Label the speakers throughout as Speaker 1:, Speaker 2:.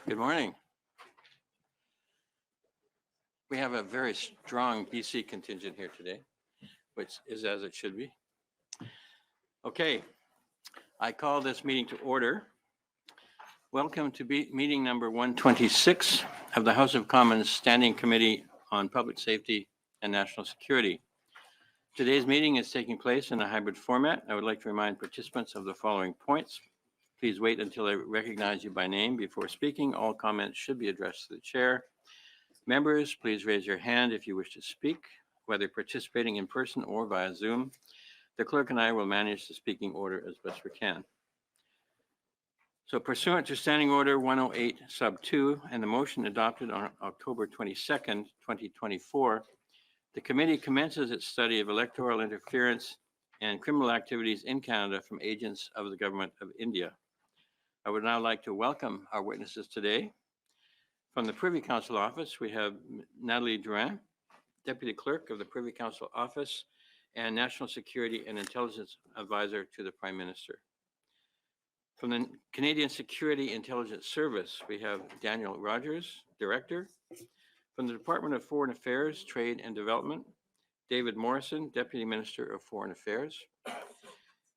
Speaker 1: Good morning. We have a very strong BC contingent here today, which is as it should be. Okay, I call this meeting to order. Welcome to meeting number 126 of the House of Commons Standing Committee on Public Safety and National Security. Today's meeting is taking place in a hybrid format. I would like to remind participants of the following points. Please wait until I recognize you by name before speaking. All comments should be addressed to the chair. Members, please raise your hand if you wish to speak, whether participating in person or via Zoom. The clerk and I will manage the speaking order as best we can. So pursuant to Standing Order 108 Sub 2 and the motion adopted on October 22nd, 2024, the committee commences its study of electoral interference and criminal activities in Canada from agents of the Government of India. I would now like to welcome our witnesses today. From the Privy Council Office, we have Nathalie Drouin, Deputy Clerk of the Privy Council Office and National Security and Intelligence Advisor to the Prime Minister. From the Canadian Security Intelligence Service, we have Daniel Rogers, Director. From the Department of Foreign Affairs, Trade and Development, David Morrison, Deputy Minister of Foreign Affairs.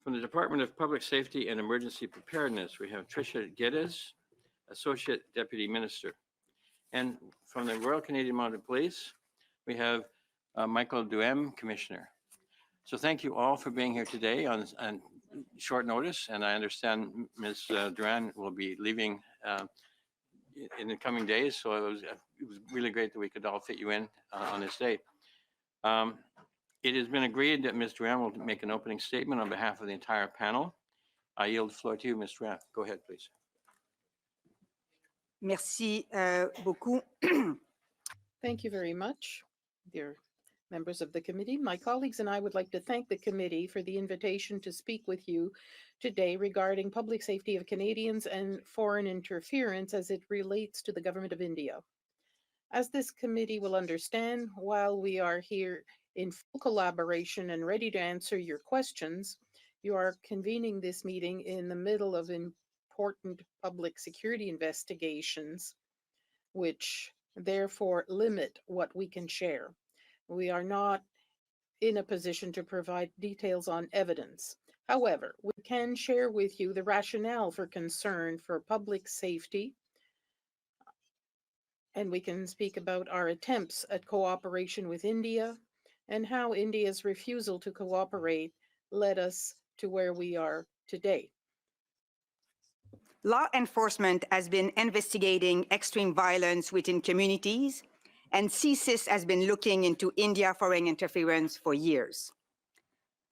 Speaker 1: From the Department of Public Safety and Emergency Preparedness, we have Tricia Geddes, Associate Deputy Minister. And from the Royal Canadian Mounted Police, we have Michael Duhem, Commissioner. So thank you all for being here today on short notice. And I understand Ms. Duran will be leaving in the coming days. So it was really great that we could all fit you in on this day. It has been agreed that Ms. Duran will make an opening statement on behalf of the entire panel. I yield the floor to you, Ms. Duran. Go ahead, please.
Speaker 2: Merci beaucoup.
Speaker 3: Thank you very much, dear members of the committee. My colleagues and I would like to thank the committee for the invitation to speak with you today regarding public safety of Canadians and foreign interference as it relates to the Government of India. As this committee will understand, while we are here in full collaboration and ready to answer your questions, you are convening this meeting in the middle of important public security investigations, which therefore limit what we can share. We are not in a position to provide details on evidence. However, we can share with you the rationale for concern for public safety, and we can speak about our attempts at cooperation with India and how India's refusal to cooperate led us to where we are today.
Speaker 2: Law enforcement has been investigating extreme violence within communities, and CSIS has been looking into India foreign interference for years.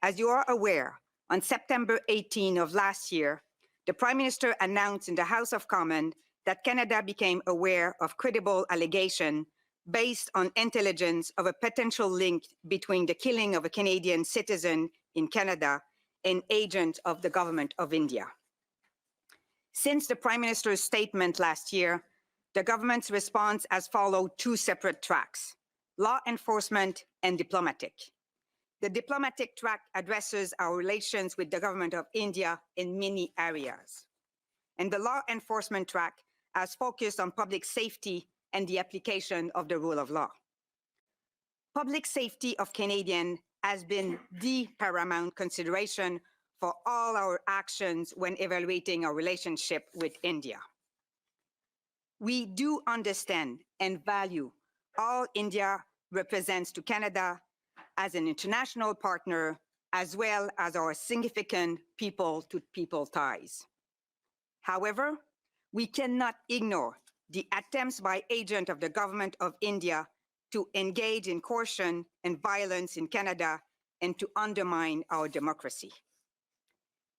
Speaker 2: As you are aware, on September 18 of last year, the Prime Minister announced in the House of Commons that Canada became aware of credible allegation based on intelligence of a potential link between the killing of a Canadian citizen in Canada and agent of the Government of India. Since the Prime Minister's statement last year, the government's response has followed two separate tracks: law enforcement and diplomatic. The diplomatic track addresses our relations with the Government of India in many areas. And the law enforcement track has focused on public safety and the application of the rule of law. Public safety of Canadians has been the paramount consideration for all our actions when evaluating our relationship with India. We do understand and value all India represents to Canada as an international partner, as well as our significant people-to-people ties. However, we cannot ignore the attempts by agents of the Government of India to engage in coercion and violence in Canada and to undermine our democracy.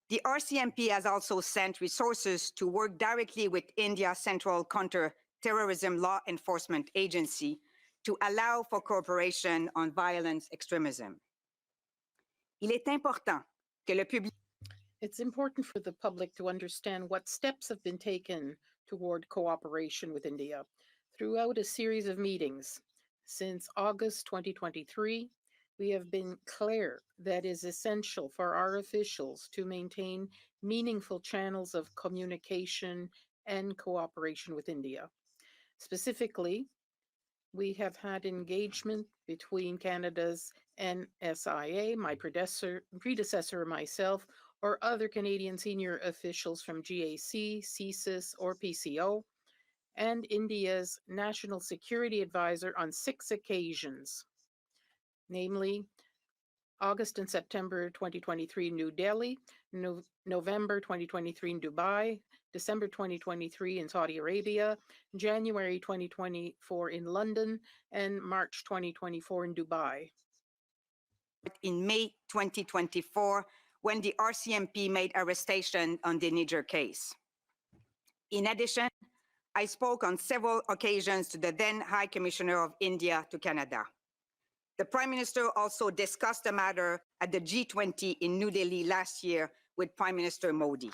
Speaker 2: The RCMP has also sent resources to work directly with India's Central Counter-Terrorism Law Enforcement Agency to allow for cooperation on violence extremism. Il est important que le public.
Speaker 3: It's important for the public to understand what steps have been taken toward cooperation with India throughout a series of meetings since August 2023 we have been clear that it is essential for our officials to maintain meaningful channels of communication and cooperation with India. Specifically, we have had engagement between Canada's NSA, my predecessor and myself, or other Canadian senior officials from GAC, CSIS, or PCO, and India's National Security Advisor on 6 occasions, namely August and September 2023 in New Delhi, November 2023 in Dubai, December 2023 in Saudi Arabia, January 2024 in London, and March 2024 in Dubai.
Speaker 2: In May 2024, when the RCMP made arrestation on the Niger case. In addition, I spoke on several occasions to the then High Commissioner of India to Canada. The Prime Minister also discussed the matter at the G20 in New Delhi last year with Prime Minister Modi.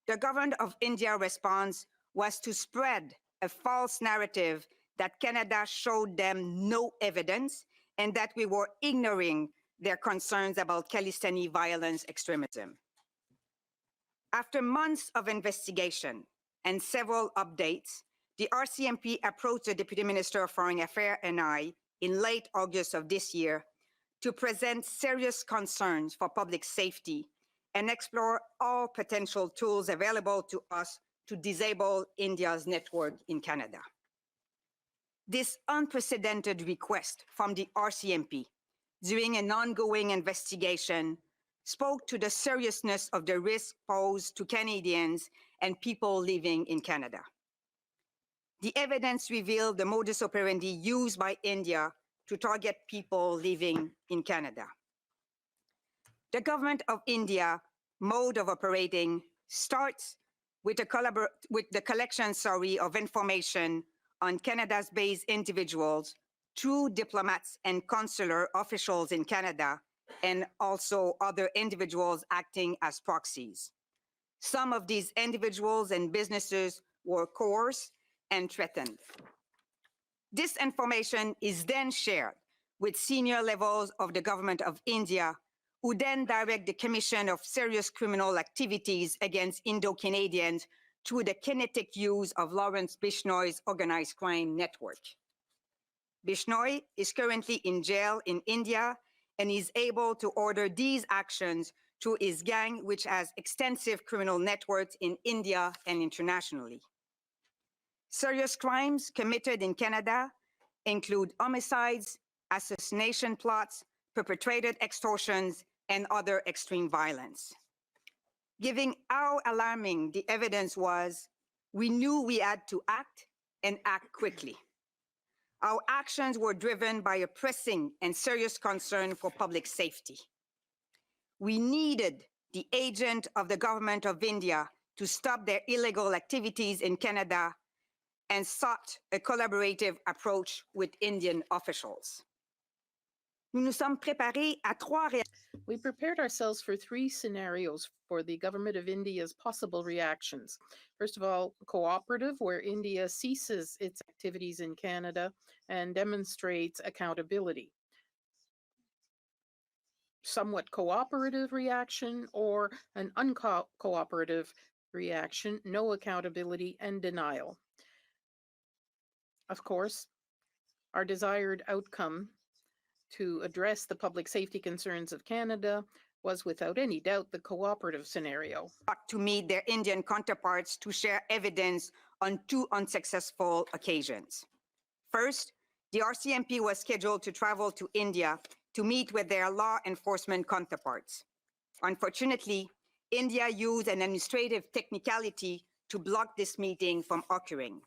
Speaker 2: The government of India's response was to spread a false narrative that Canada showed them no evidence and that we were ignoring their concerns about Khalistani violence extremism. After months of investigation and several updates, the RCMP approached the Deputy Minister of Foreign Affairs and I in late August of this year to present serious concerns for public safety and explore all potential tools available to us to disable India's network in Canada. This unprecedented request from the RCMP during an ongoing investigation spoke to the seriousness of the risk posed to Canadians and people living in Canada. The evidence revealed the modus operandi used by India to target people living in Canada. The government of India mode of operating starts with the collection of information on Canada's based individuals through diplomats and consular officials in Canada and also other individuals acting as proxies. Some of these individuals and businesses were coerced and threatened. This information is then shared with senior levels of the government of India, who then direct the commission of serious criminal activities against Indo-Canadians through the kinetic use of Lawrence Bishnoi's organized crime network. Bishnoi is currently in jail in India and is able to order these actions through his gang, which has extensive criminal networks in India and internationally. Serious crimes committed in Canada include homicides, assassination plots, perpetrated extortions, and other extreme violence. Given how alarming the evidence was, we knew we had to act and act quickly. Our actions were driven by a pressing and serious concern for public safety. We needed the agent of the government of India to stop their illegal activities in Canada and sought a collaborative approach with Indian officials. Nous nous sommes préparés à 3
Speaker 3: We prepared ourselves for 3 scenarios for the government of India's possible reactions. First of all, cooperative, where India ceases its activities in Canada and demonstrates accountability. Somewhat cooperative reaction, or an uncooperative reaction, no accountability and denial. Of course, our desired outcome to address the public safety concerns of Canada was without any doubt the cooperative scenario.
Speaker 2: To meet their Indian counterparts to share evidence on 2 unsuccessful occasions. First, the RCMP was scheduled to travel to India to meet with their law enforcement counterparts. Unfortunately, India used an administrative technicality to block this meeting from occurring.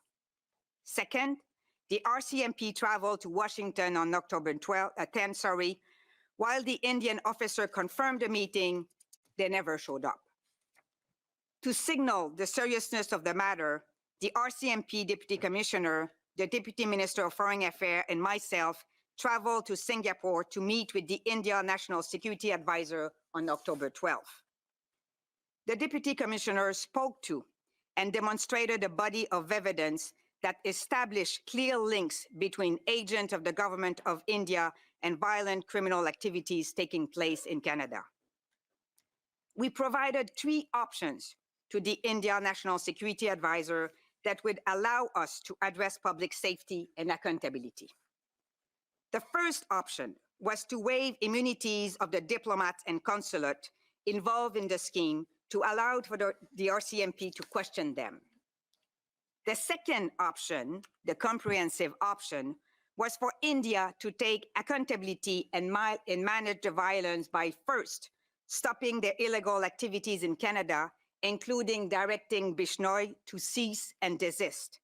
Speaker 2: Second, the RCMP traveled to Washington on October 10, while the Indian officer confirmed the meeting, they never showed up. To signal the seriousness of the matter, the RCMP Deputy Commissioner, the Deputy Minister of Foreign Affairs, and myself traveled to Singapore to meet with the India National Security Advisor on October 12th. The Deputy Commissioner spoke to and demonstrated a body of evidence that establish clear links between agents of the government of India and violent criminal activities taking place in Canada. We provided 3 options to the India National Security Advisor that would allow us to address public safety and accountability. The first option was to waive immunities of the diplomats and consulate involved in the scheme to allow for the RCMP to question them. The second option, the comprehensive option, was for India to take accountability and manage the violence by first stopping their illegal activities in Canada, including directing Bishnoi to cease and desist.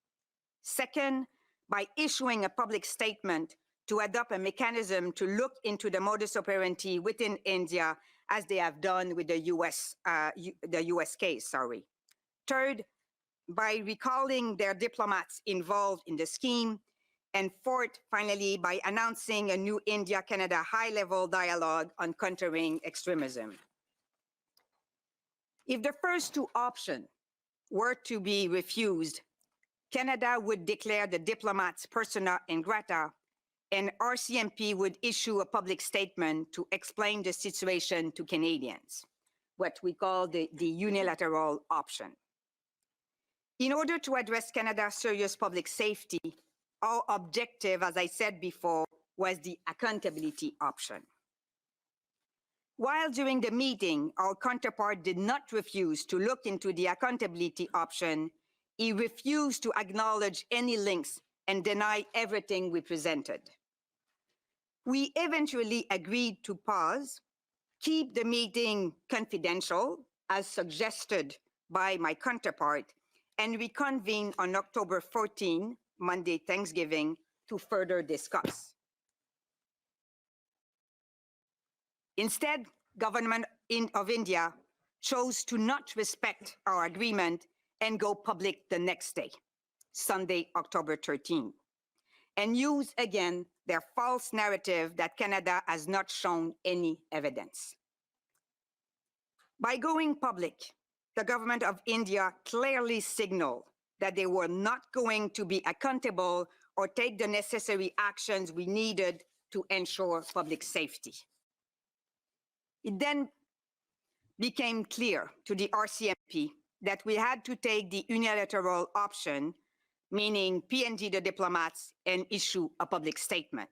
Speaker 2: Second, by issuing a public statement to adopt a mechanism to look into the modus operandi within India, as they have done with the US case, sorry. Third, by recalling their diplomats involved in the scheme. And fourth, finally, by announcing a new India-Canada high-level dialogue on countering extremism. If the first 2 options were to be refused, Canada would declare the diplomats persona non grata, and RCMP would issue a public statement to explain the situation to Canadians, what we call the unilateral option. In order to address Canada's serious public safety, our objective, as I said before, was the accountability option. While during the meeting, our counterpart did not refuse to look into the accountability option, he refused to acknowledge any links and deny everything we presented. We eventually agreed to pause, keep the meeting confidential, as suggested by my counterpart, and reconvene on October 14, Monday, Thanksgiving, to further discuss. Instead, government of India chose to not respect our agreement and go public the next day, Sunday, October 13, and use again their false narrative that Canada has not shown any evidence. By going public, the government of India clearly signaled that they were not going to be accountable or take the necessary actions we needed to ensure public safety. It then became clear to the RCMP that we had to take the unilateral option, meaning PNG the diplomats, and issue a public statement.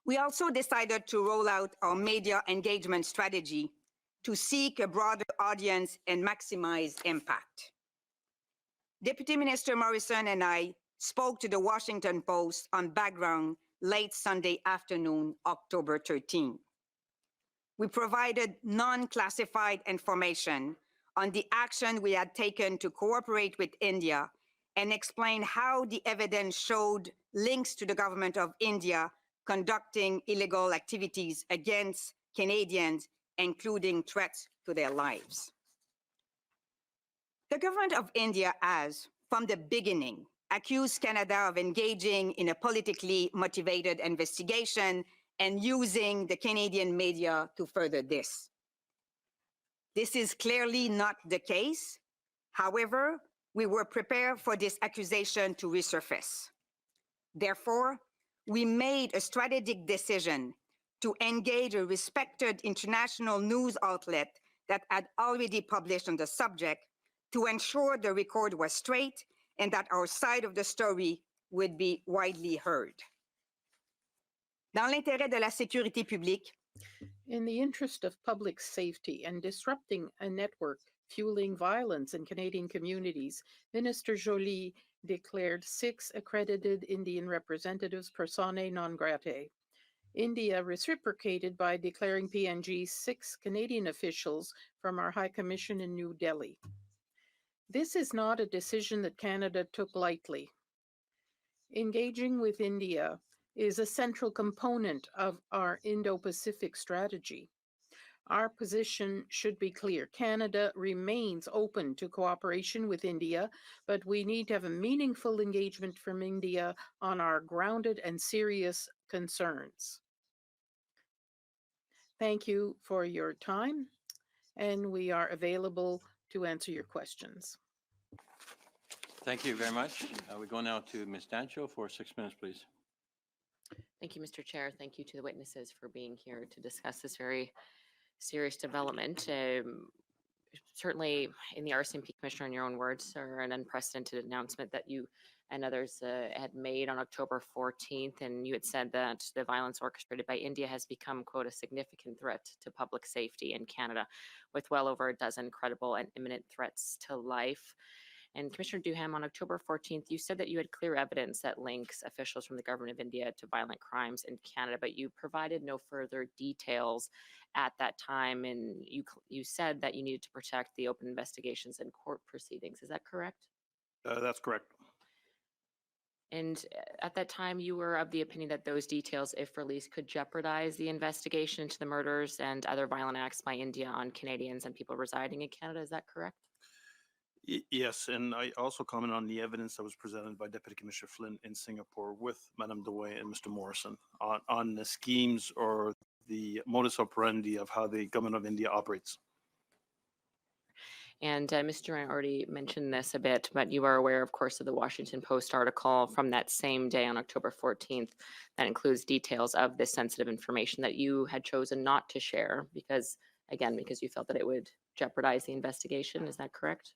Speaker 2: We also decided to roll out our media engagement strategy to seek a broader audience and maximize impact. Deputy Minister Morrison and I spoke to the Washington Post on background late Sunday afternoon, October 13. We provided non-classified information on the action we had taken to cooperate with India and explained how the evidence showed links to the government of India conducting illegal activities against Canadians, including threats to their lives. The government of India has, from the beginning, accused Canada of engaging in a politically motivated investigation and using the Canadian media to further this. This is clearly not the case. However, we were prepared for this accusation to resurface. Therefore, we made a strategic decision to engage a respected international news outlet that had already published on the subject to ensure the record was straight and that our side of the story would be widely heard. Dans l'intérêt de la sécurité publique,
Speaker 3: In the interest of public safety and disrupting a network fueling violence in Canadian communities, Minister Joly declared 6 accredited Indian representatives persona non grata. India reciprocated by declaring PNG 6 Canadian officials from our High Commission in New Delhi. This is not a decision that Canada took lightly. Engaging with India is a central component of our Indo-Pacific strategy. Our position should be clear. Canada remains open to cooperation with India, but we need to have a meaningful engagement from India on our grounded and serious concerns. Thank you for your time, and we are available to answer your questions.
Speaker 1: Thank you very much. We go now to Ms. Dancho for 6 minutes, please.
Speaker 4: Thank you, Mr. Chair. Thank you to the witnesses for being here to discuss this very serious development. Certainly, in the RCMP Commissioner, in your own words, are an unprecedented announcement that you and others had made on October 14th, and you had said that the violence orchestrated by India has become, quote, a significant threat to public safety in Canada, with well over a dozen credible and imminent threats to life. And Commissioner Duham, on October 14th, you said that you had clear evidence that links officials from the government of India to violent crimes in Canada, but you provided no further details at that time. And you said that you needed to protect the open investigations and court proceedings. Is that correct?
Speaker 5: That's correct.
Speaker 4: And at that time, you were of the opinion that those details, if released, could jeopardize the investigation into the murders and other violent acts by India on Canadians and people residing in Canada. Is that correct?
Speaker 5: Yes, and I also comment on the evidence that was presented by Deputy Commissioner Flynn in Singapore with Madame Dewey and Mr. Morrison on the schemes or the modus operandi of how the government of India operates.
Speaker 4: And Mr. Ryan already mentioned this a bit, but you are aware, of course, of the Washington Post article from that same day on October 14th that includes details of this sensitive information that you had chosen not to share because, again, because you felt that it would jeopardize the investigation. Is that correct?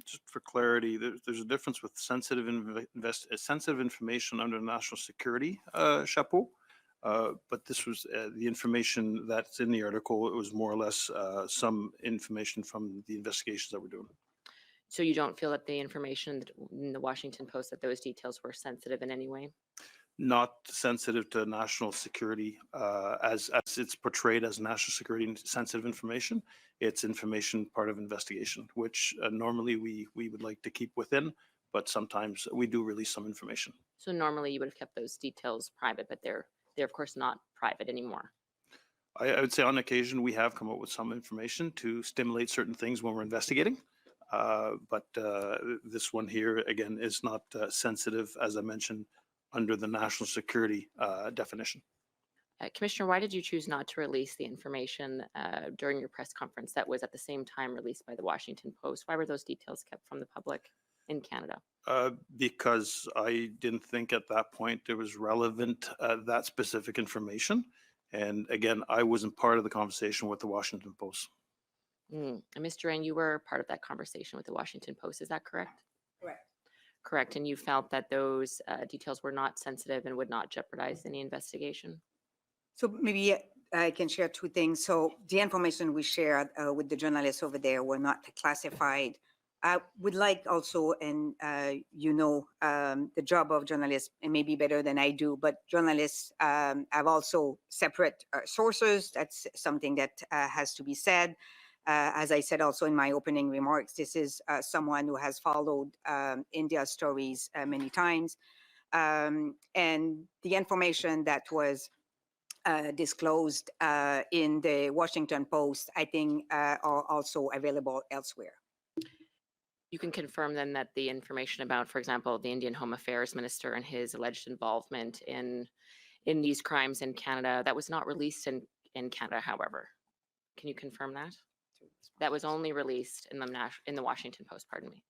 Speaker 5: Just for clarity, there's a difference with sensitive information under national security chapeau. But this was the information that's in the article. It was more or less some information from the investigations that we're doing.
Speaker 4: So you don't feel that the information in the Washington Post, that those details were sensitive in any way?
Speaker 5: Not sensitive to national security as it's portrayed as national security sensitive information. It's information part of investigation, which normally we would like to keep within, but sometimes we do release some information.
Speaker 4: So normally you would have kept those details private, but they're of course not private anymore.
Speaker 5: I would say on occasion we have come up with some information to stimulate certain things when we're investigating. But this one here, again, is not sensitive, as I mentioned, under the national security definition.
Speaker 4: Commissioner, why did you choose not to release the information during your press conference that was at the same time released by the Washington Post? Why were those details kept from the public in Canada?
Speaker 5: Because I didn't think at that point it was relevant, that specific information. And again, I wasn't part of the conversation with the Washington Post.
Speaker 4: And Mr. Rang, you were part of that conversation with the Washington Post. Is that correct?
Speaker 2: Correct.
Speaker 4: Correct. And you felt that those details were not sensitive and would not jeopardize any investigation?
Speaker 2: So maybe I can share two things. So the information we shared with the journalists over there were not classified. I would like also, and the job of journalists, and maybe better than I do, but journalists have also separate sources. That's something that has to be said. As I said also in my opening remarks, this is someone who has followed India's stories many times. And the information that was disclosed in the Washington Post, I think, are also available elsewhere.
Speaker 4: You can confirm then that the information about, for example, the Indian Home Affairs Minister and his alleged involvement in these crimes in Canada, that was not released in Canada, however. Can you confirm that? That was only released in the Washington Post, pardon me.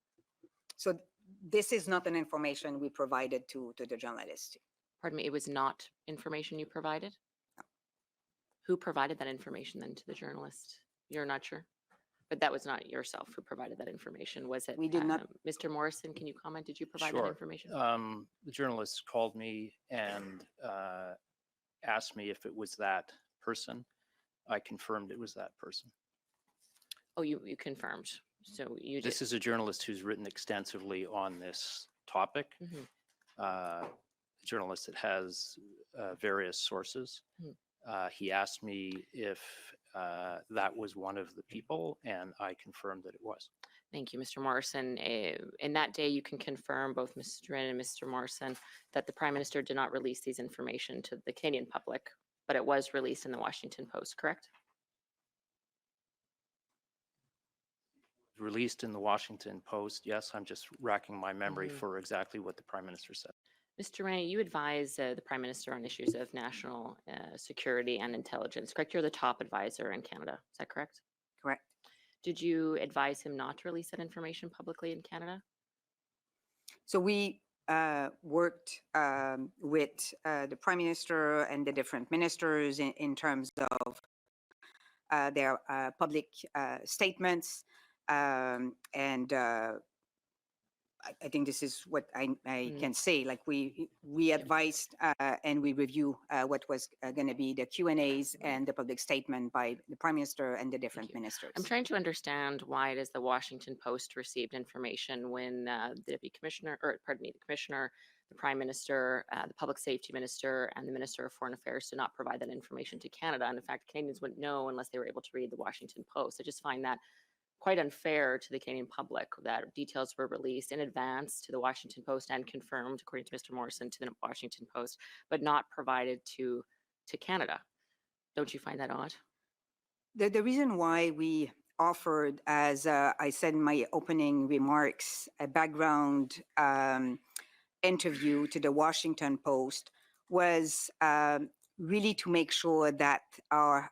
Speaker 2: So this is not an information we provided to the journalists.
Speaker 4: Pardon me, it was not information you provided?
Speaker 2: No.
Speaker 4: Who provided that information then to the journalist? You're not sure? But that was not yourself who provided that information, was it?
Speaker 2: We did not.
Speaker 4: Mr. Morrison, can you comment? Did you provide
Speaker 6: Sure.
Speaker 4: that information?
Speaker 6: The journalist called me and asked me if it was that person. I confirmed it was that person.
Speaker 4: Oh, you confirmed. So you did.
Speaker 6: This is a journalist who's written extensively on this topic.
Speaker 4: Mhm.
Speaker 6: A journalist that has various sources. He asked me if that was one of the people, and I confirmed that it was.
Speaker 4: Thank you, Mr. Morrison. In that day, you can confirm, both Mr. Wren and Mr. Morrison, that the Prime Minister did not release these information to the Canadian public, but it was released in the Washington Post, correct?
Speaker 6: Released in the Washington Post. Yes, I'm just racking my memory for exactly what the Prime Minister said.
Speaker 4: Mr. Ray, you advise the Prime Minister on issues of national security and intelligence, correct? You're the top advisor in Canada, is that correct?
Speaker 2: Correct.
Speaker 4: Did you advise him not to release that information publicly in Canada?
Speaker 2: So we worked with the Prime Minister and the different ministers in terms of their public statements. And I think this is what I can say. Like we advised and we review what was going to be the Q&As and the public statement by the Prime Minister and the different ministers.
Speaker 4: I'm trying to understand why it is the Washington Post received information when the Deputy Commissioner, or pardon me, the Commissioner, the Prime Minister, the Public Safety Minister, and the Minister of Foreign Affairs did not provide that information to Canada. And in fact, Canadians wouldn't know unless they were able to read the Washington Post. I just find that quite unfair to the Canadian public that details were released in advance to the Washington Post and confirmed, according to Mr. Morrison, to the Washington Post, but not provided to Canada. Don't you find that odd?
Speaker 2: The reason why we offered, as I said in my opening remarks, a background interview to the Washington Post was really to make sure that our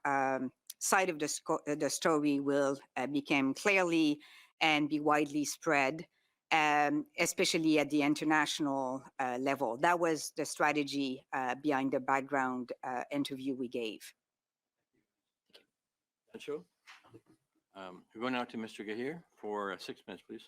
Speaker 2: side of the story will become clearly and be widely spread, especially at the international level. That was the strategy behind the background interview we gave.
Speaker 1: Sure. We're going now to Mr. Gahir for 6 minutes, please.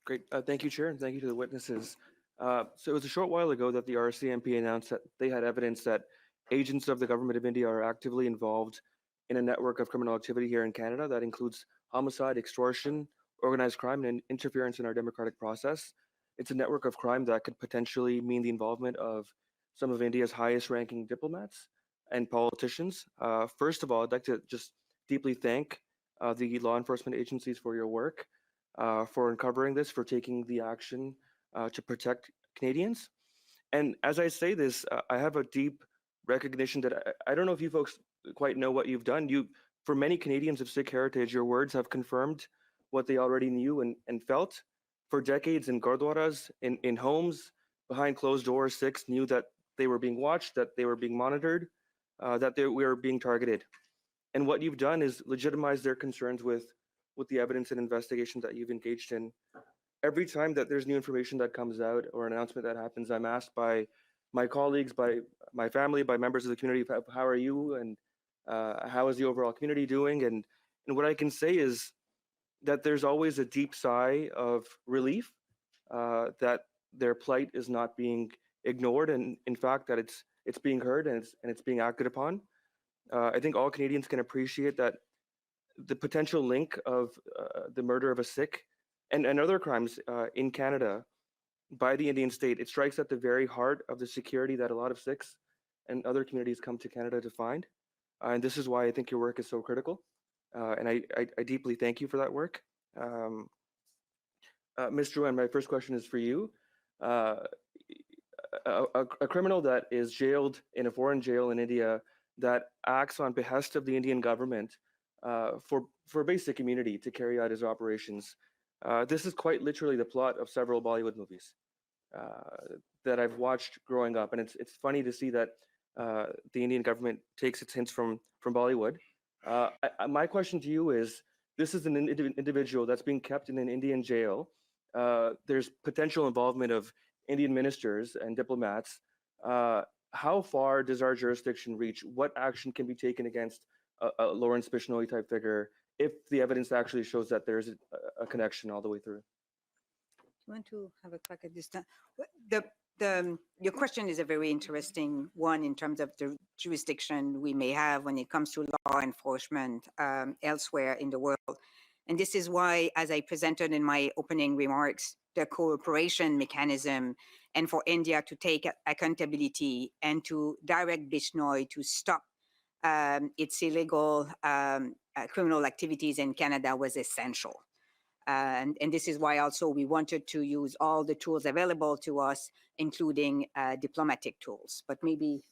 Speaker 7: Great. Thank you, Chair, and thank you to the witnesses. So it was a short while ago that the RCMP announced that they had evidence that agents of the Government of India are actively involved in a network of criminal activity here in Canada that includes homicide, extortion, organized crime, and interference in our democratic process. It's a network of crime that could potentially mean the involvement of some of India's highest ranking diplomats and politicians. First of all, I'd like to just deeply thank the law enforcement agencies for your work, for uncovering this, for taking the action to protect Canadians. And as I say this, I have a deep recognition that I don't know if you folks quite know what you've done. For many Canadians of Sikh heritage, your words have confirmed what they already knew and felt. For decades in gurdwaras, in homes, behind closed doors, Sikhs knew that they were being watched, that they were being monitored, that we were being targeted. And what you've done is legitimize their concerns with the evidence and investigation that you've engaged in. Every time that there's new information that comes out or an announcement that happens, I'm asked by my colleagues, by my family, by members of the community, how are you and how is the overall community doing? And what I can say is that there's always a deep sigh of relief that their plight is not being ignored, and in fact that it's being heard and it's being acted upon. I think all Canadians can appreciate that the potential link of the murder of a Sikh and other crimes in Canada by the Indian state, it strikes at the very heart of the security that a lot of Sikhs and other communities come to Canada to find. And this is why I think your work is so critical. And I deeply thank you for that work. Ms. Drouin, my first question is for you. A criminal that is jailed in a foreign jail in India that acts on behest of the Indian government for basic immunity to carry out his operations. This is quite literally the plot of several Bollywood movies that I've watched growing up. And it's funny to see that the Indian government takes its hints from Bollywood. My question to you is, this is an individual that's being kept in an Indian jail. There's potential involvement of Indian ministers and diplomats. How far does our jurisdiction reach? What action can be taken against a Lawrence Bishnoi type figure if the evidence actually shows that there's a connection all the way through?
Speaker 2: Do you want to have a crack at this? Your question is a very interesting one in terms of the jurisdiction we may have when it comes to law enforcement elsewhere in the world. And this is why, as I presented in my opening remarks, the cooperation mechanism and for India to take accountability and to direct Bishnoi to stop its illegal criminal activities in Canada was essential. And this is why also we wanted to use all the tools available to us, including diplomatic tools. But maybe,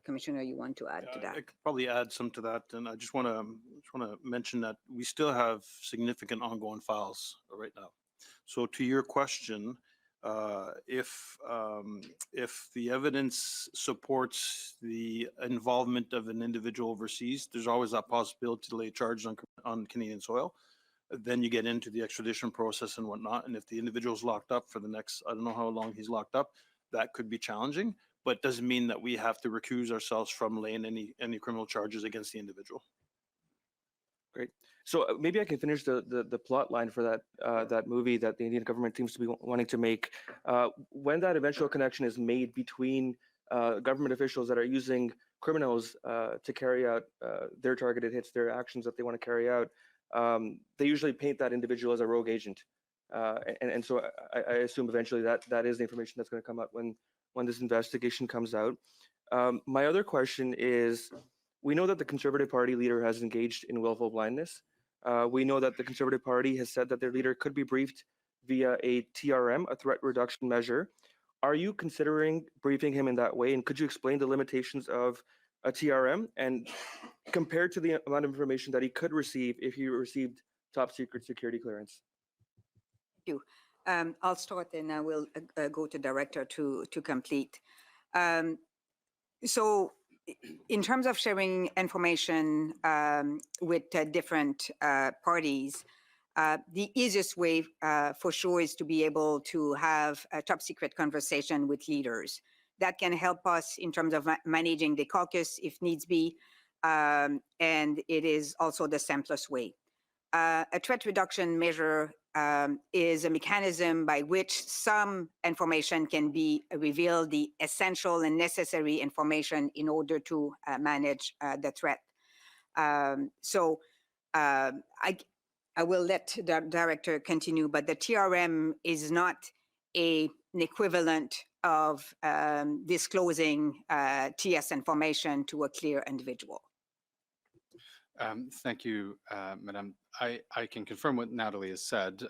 Speaker 2: Commissioner, you want to add to that?
Speaker 5: I could probably add some to that, and I just want to mention that we still have significant ongoing files right now. So to your question, if the evidence supports the involvement of an individual overseas, there's always that possibility to lay charges on Canadian soil. Then you get into the extradition process and whatnot. And if the individual's locked up for the next, I don't know how long he's locked up, that could be challenging, but doesn't mean that we have to recuse ourselves from laying any criminal charges against the individual.
Speaker 7: Great. So maybe I can finish the plot line for that movie that the Indian government seems to be wanting to make. When that eventual connection is made between government officials that are using criminals to carry out their targeted hits, their actions that they want to carry out, they usually paint that individual as a rogue agent. And so I assume eventually that is the information that's going to come out when this investigation comes out. My other question is, we know that the Conservative Party leader has engaged in willful blindness. We know that the Conservative Party has said that their leader could be briefed via a TRM, a threat reduction measure. Are you considering briefing him in that way? And could you explain the limitations of a TRM and compared to the amount of information that he could receive if he received top secret security clearance?
Speaker 2: I'll start and I will go to Director to complete. So in terms of sharing information with different parties, the easiest way for sure is to be able to have a top secret conversation with leaders. That can help us in terms of managing the caucus if needs be, and it is also the simplest way. A threat reduction measure is a mechanism by which some information can be revealed, the essential and necessary information in order to manage the threat. I will let the Director continue, but the TRM is not an equivalent of disclosing TS information to a clear individual.
Speaker 8: Thank you, Madam. I can confirm what Natalie has said.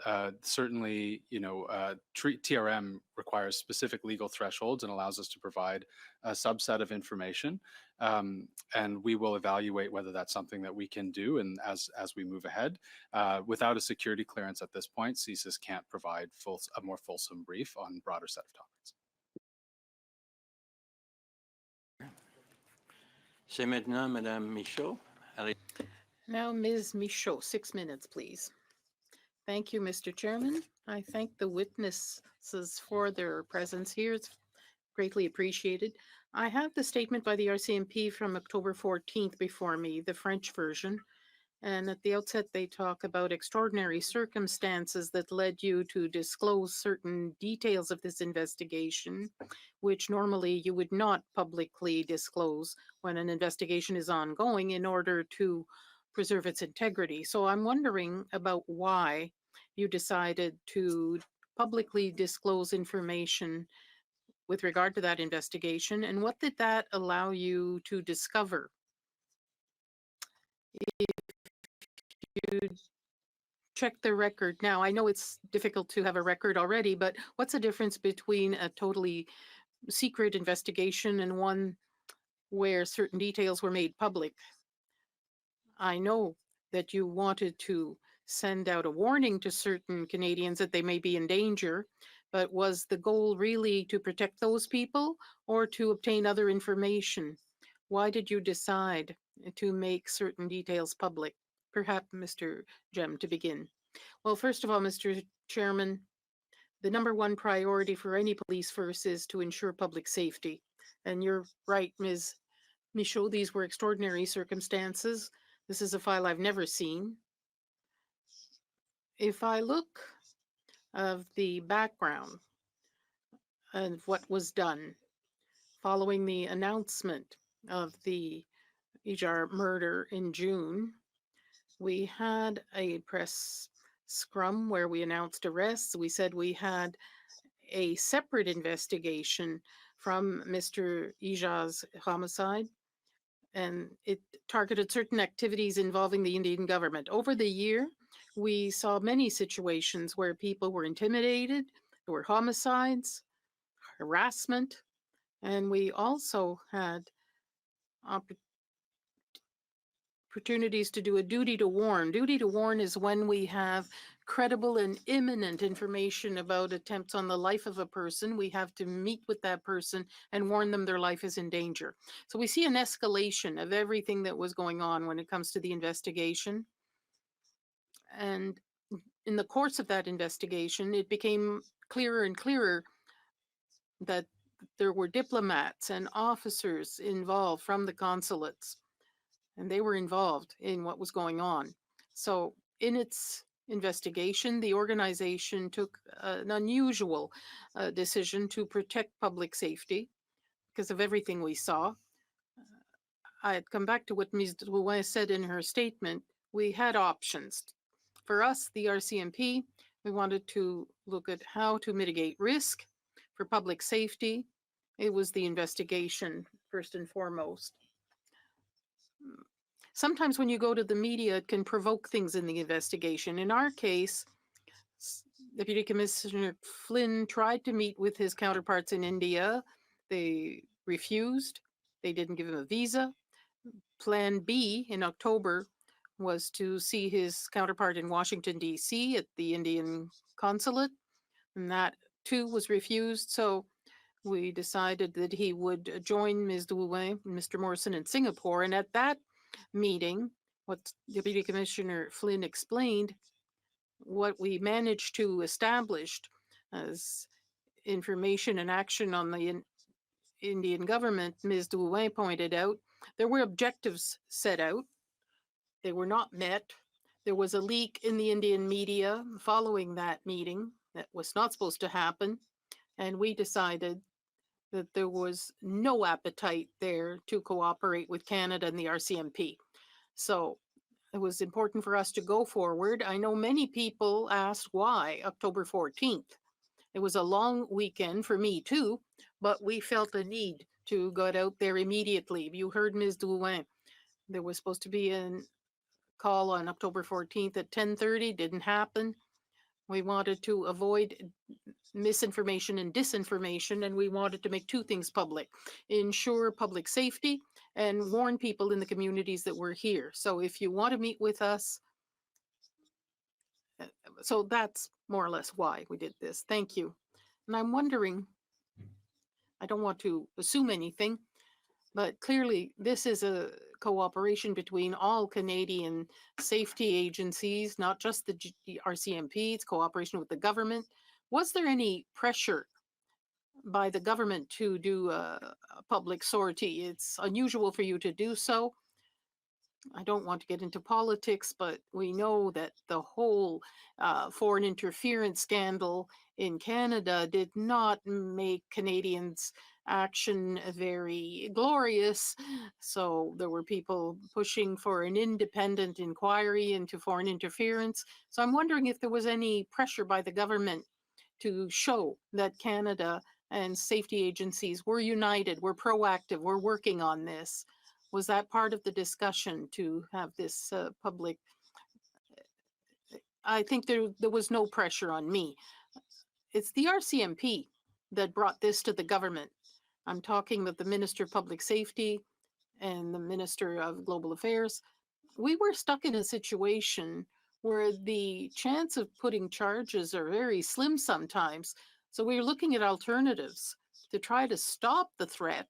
Speaker 8: Certainly, TRM requires specific legal thresholds and allows us to provide a subset of information. And we will evaluate whether that's something that we can do. And as we move ahead, without a security clearance at this point, CSIS can't provide a more fulsome brief on a broader set of topics.
Speaker 1: C'est maintenant Madame Michaud.
Speaker 3: Now, Ms. Michaud, 6 minutes, please. Thank you, Mr. Chairman. I thank the witnesses for their presence here. It's greatly appreciated. I have the statement by the RCMP from October 14th before me, the French version. And at the outset, they talk about extraordinary circumstances that led you to disclose certain details of this investigation, which normally you would not publicly disclose when an investigation is ongoing in order to preserve its integrity. So I'm wondering about why you decided to publicly disclose information with regard to that investigation, and what did that allow you to discover? You check the record. Now, I know it's difficult to have a record already, but what's the difference between a totally secret investigation and one where certain details were made public? I know that you wanted to send out a warning to certain Canadians that they may be in danger, but was the goal really to protect those people or to obtain other information? Why did you decide to make certain details public? Perhaps Mr. Jem to begin. Well, first of all, Mr. Chairman, the number one priority for any police force is to ensure public safety. And you're right, Ms. Michaud, these were extraordinary circumstances. This is a file I've never seen. If I look of the background of what was done following the announcement of the Ijar murder in June, we had a press scrum where we announced arrests. We said we had a separate investigation from Mr. Ijar's homicide, and it targeted certain activities involving the Indian government. Over the year, we saw many situations where people were intimidated, there were homicides, harassment, and we also had opportunities to do a duty to warn. Duty to warn is when we have credible and imminent information about attempts on the life of a person. We have to meet with that person and warn them their life is in danger. So we see an escalation of everything that was going on when it comes to the investigation. And in the course of that investigation, it became clearer and clearer that there were diplomats and officers involved from the consulates, and they were involved in what was going on. So in its investigation, the organization took an unusual decision to protect public safety because of everything we saw. I'd come back to what Ms. Drouin said in her statement. We had options. For us, the RCMP, we wanted to look at how to mitigate risk for public safety. It was the investigation, first and foremost. Sometimes when you go to the media, it can provoke things in the investigation. In our case, Deputy Commissioner Flynn tried to meet with his counterparts in India. They refused. They didn't give him a visa. Plan B in October was to see his counterpart in Washington, D.C. at the Indian consulate, and that too was refused. So we decided that he would join Ms. Drouin and Mr. Morrison in Singapore. And at that meeting, what Deputy Commissioner Flynn explained, what we managed to establish as information and action on the Indian government, Ms. Drouin pointed out, there were objectives set out. They were not met. There was a leak in the Indian media following that meeting that was not supposed to happen. And we decided that there was no appetite there to cooperate with Canada and the RCMP. So it was important for us to go forward. I know many people asked why October 14th. It was a long weekend for me too, but we felt a need to get out there immediately. You heard Ms. Drouin. There was supposed to be a call on October 14th at 10:30, didn't happen. We wanted to avoid misinformation and disinformation, and we wanted to make two things public: ensure public safety and warn people in the communities that we're here. So if you want to meet with us, so that's more or less why we did this. Thank you. And I'm wondering, I don't want to assume anything, but clearly this is a cooperation between all Canadian safety agencies, not just the RCMP, it's cooperation with the government. Was there any pressure by the government to do a public sortie? It's unusual for you to do so. I don't want to get into politics, but we know that the whole foreign interference scandal in Canada did not make Canadians' action very glorious. So there were people pushing for an independent inquiry into foreign interference. So I'm wondering if there was any pressure by the government to show that Canada and safety agencies were united, were proactive, were working on this. Was that part of the discussion to have this public? I think there was no pressure on me. It's the RCMP that brought this to the government. I'm talking with the Minister of Public Safety and the Minister of Global Affairs. We were stuck in a situation where the chance of putting charges are very slim sometimes. So we were looking at alternatives to try to stop the threat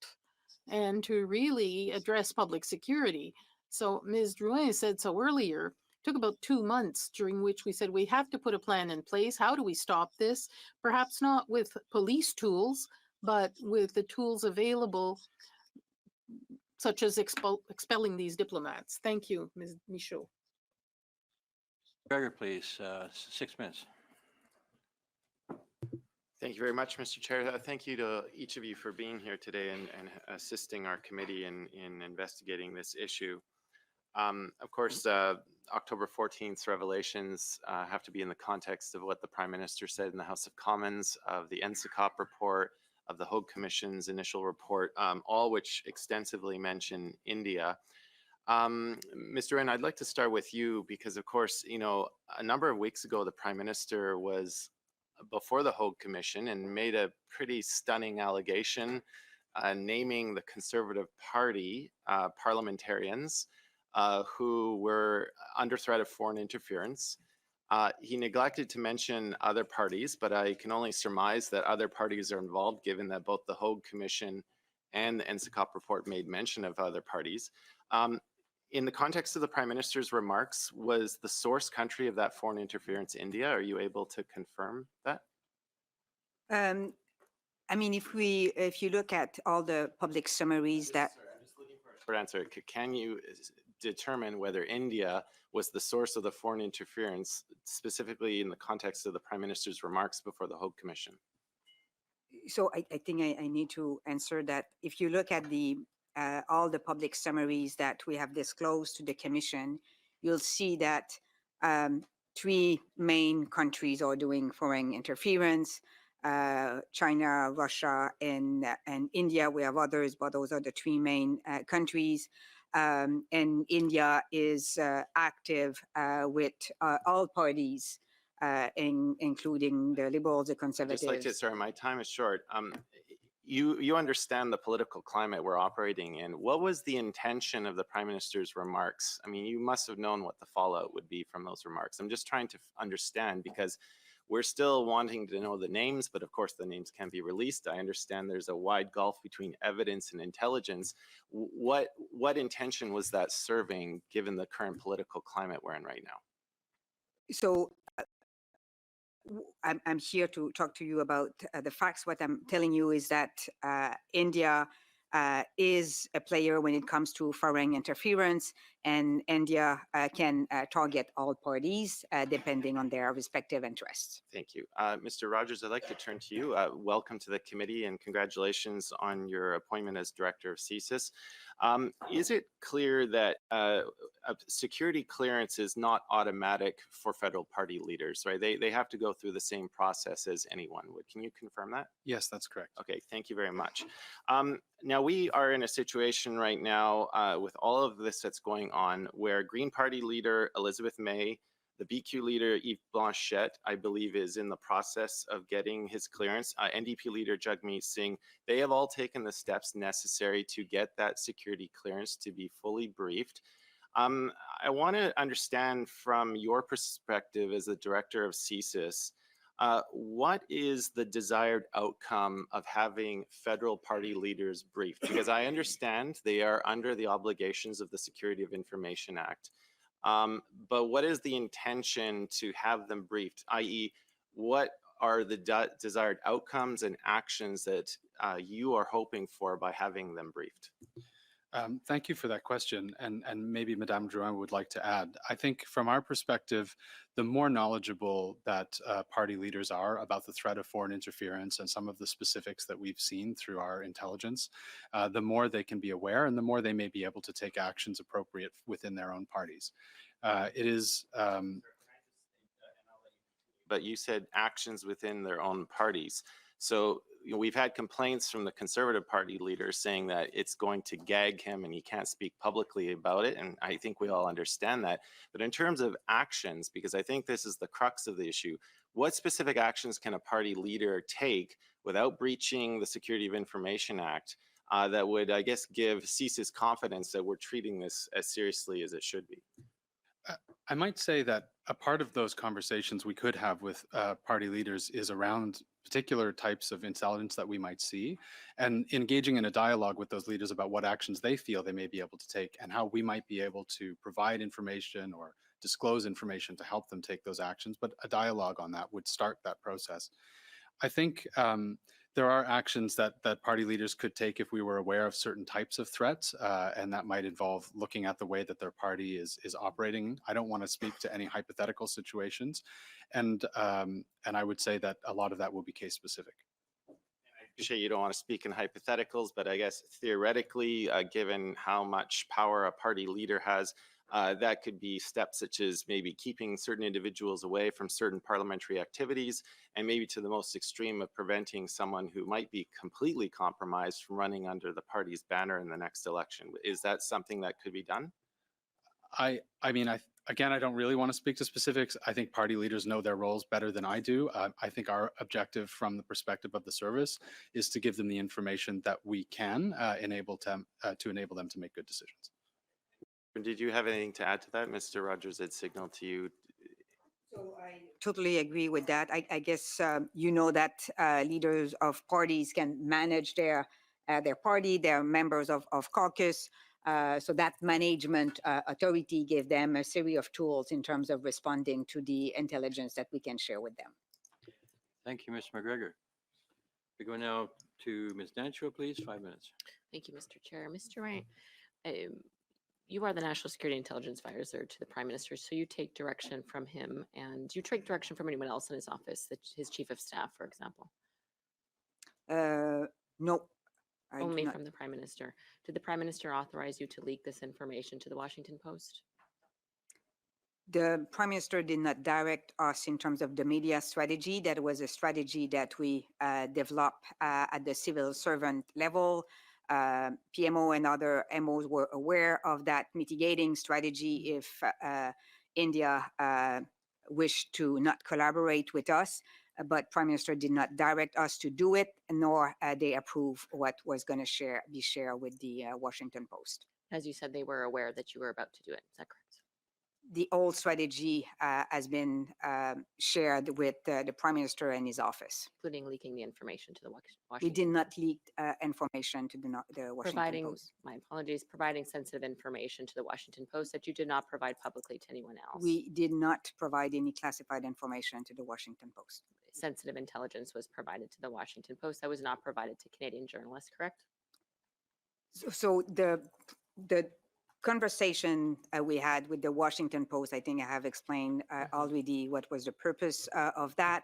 Speaker 3: and to really address public security. So Ms. Drouin said so earlier, it took about 2 months during which we said we have to put a plan in place. How do we stop this? Perhaps not with police tools, but with the tools available, such as expelling these diplomats. Thank you, Ms. Michaud.
Speaker 1: Gregor, please, 6 minutes.
Speaker 9: Thank you very much, Mr. Chair. Thank you to each of you for being here today and assisting our committee in investigating this issue. Of course, October 14th revelations have to be in the context of what the Prime Minister said in the House of Commons, of the NSA report, of the Hague Commission's initial report, all which extensively mention India. Mr. Wren, I'd like to start with you because, of course, you know, a number of weeks ago, the Prime Minister was before the Hague Commission and made a pretty stunning allegation naming the Conservative Party parliamentarians who were under threat of foreign interference. He neglected to mention other parties, but I can only surmise that other parties are involved given that both the Hague Commission and the NSA report made mention of other parties. In the context of the Prime Minister's remarks, was the source country of that foreign interference India? Are you able to confirm that?
Speaker 2: I mean, if you look at all the public summaries that,
Speaker 9: I'm just looking for a short answer. Can you determine whether India was the source of the foreign interference, specifically in the context of the Prime Minister's remarks before the Hope Commission?
Speaker 2: so I think I need to answer that. If you look at all the public summaries that we have disclosed to the commission, you'll see that three main countries are doing foreign interference: China, Russia, and India. We have others, but those are the three main countries. And India is active with all parties, including the Liberals, the Conservatives.
Speaker 9: Just like to, sorry, my time is short. You understand the political climate we're operating in. What was the intention of the Prime Minister's remarks? I mean, you must have known what the fallout would be from those remarks. I'm just trying to understand, because we're still wanting to know the names, but of course the names can't be released. I understand there's a wide gulf between evidence and intelligence. What intention was that serving, given the current political climate we're in right now?
Speaker 2: So I'm here to talk to you about the facts. What I'm telling you is that India is a player when it comes to foreign interference, and India can target all parties depending on their respective interests.
Speaker 9: Thank you. Mr. Rogers, I'd like to turn to you. Welcome to the committee and congratulations on your appointment as director of CSIS. Is it clear that a security clearance is not automatic for federal party leaders, right? They have to go through the same process as anyone would. Can you confirm that?
Speaker 8: Yes, that's correct.
Speaker 9: Okay, thank you very much. Now, we are in a situation right now with all of this that's going on, where Green Party leader Elizabeth May, the BQ leader Yves Blanchette, I believe, is in the process of getting his clearance. NDP leader Jagmeet Singh, they have all taken the steps necessary to get that security clearance to be fully briefed. I want to understand from your perspective as the director of CSIS, what is the desired outcome of having federal party leaders briefed? Because I understand they are under the obligations of the Security of Information Act. But what is the intention to have them briefed, i.e., what are the desired outcomes and actions that you are hoping for by having them briefed?
Speaker 8: Thank you for that question. And maybe Madame Drouin would like to add. I think from our perspective, the more knowledgeable that party leaders are about the threat of foreign interference and some of the specifics that we've seen through our intelligence, the more they can be aware and the more they may be able to take actions appropriate within their own parties. It is...
Speaker 9: But you said actions within their own parties. So we've had complaints from the Conservative Party leaders saying that it's going to gag him and he can't speak publicly about it. And I think we all understand that. But in terms of actions, because I think this is the crux of the issue, what specific actions can a party leader take without breaching the Security of Information Act that would, I guess, give CSIS confidence that we're treating this as seriously as it should be?
Speaker 8: I might say that a part of those conversations we could have with party leaders is around particular types of intelligence that we might see, and engaging in a dialogue with those leaders about what actions they feel they may be able to take and how we might be able to provide information or disclose information to help them take those actions. But a dialogue on that would start that process. I think there are actions that party leaders could take if we were aware of certain types of threats, and that might involve looking at the way that their party is operating. I don't want to speak to any hypothetical situations, and I would say that a lot of that will be case specific.
Speaker 9: I appreciate you don't want to speak in hypotheticals, but I guess theoretically, given how much power a party leader has, that could be steps such as maybe keeping certain individuals away from certain parliamentary activities, and maybe to the most extreme of preventing someone who might be completely compromised from running under the party's banner in the next election. Is that something that could be done?
Speaker 8: I mean, again, I don't really want to speak to specifics. I think party leaders know their roles better than I do. I think our objective from the perspective of the service is to give them the information that we can enable them to make good decisions.
Speaker 9: Did you have anything to add to that? Mr. Rogers had signaled to you.
Speaker 2: So I totally agree with that. I guess you know that leaders of parties can manage their party, their members of caucus. So that management authority gave them a series of tools in terms of responding to the intelligence that we can share with them.
Speaker 1: Thank you, Mr. McGregor. We go now to Ms. Dancho, please, 5 minutes.
Speaker 4: Thank you, Mr. Chair. Mr. Wright, you are the National Security Intelligence Advisor to the Prime Minister, so you take direction from him, and do you take direction from anyone else in his office, his Chief of Staff, for example?
Speaker 2: No. I do
Speaker 4: Only
Speaker 2: not.
Speaker 4: from the Prime Minister. Did the Prime Minister authorize you to leak this information to the Washington Post?
Speaker 2: The Prime Minister did not direct us in terms of the media strategy. That was a strategy that we developed at the civil servant level. PMO and other MOs were aware of that mitigating strategy if India wished to not collaborate with us, but Prime Minister did not direct us to do it, nor they approve what was going to be shared with the Washington Post.
Speaker 4: As you said, they were aware that you were about to do it. Is that correct?
Speaker 2: The old strategy has been shared with the Prime Minister and his office.
Speaker 4: Including leaking the information to the Washington.
Speaker 2: We did not leak information to the Washington
Speaker 4: Providing,
Speaker 2: Post.
Speaker 4: my apologies, providing sensitive information to the Washington Post that you did not provide publicly to anyone else.
Speaker 2: We did not provide any classified information to the Washington Post.
Speaker 4: Sensitive intelligence was provided to the Washington Post that was not provided to Canadian journalists, correct?
Speaker 2: So the conversation we had with the Washington Post, I think I have explained already what was the purpose of that,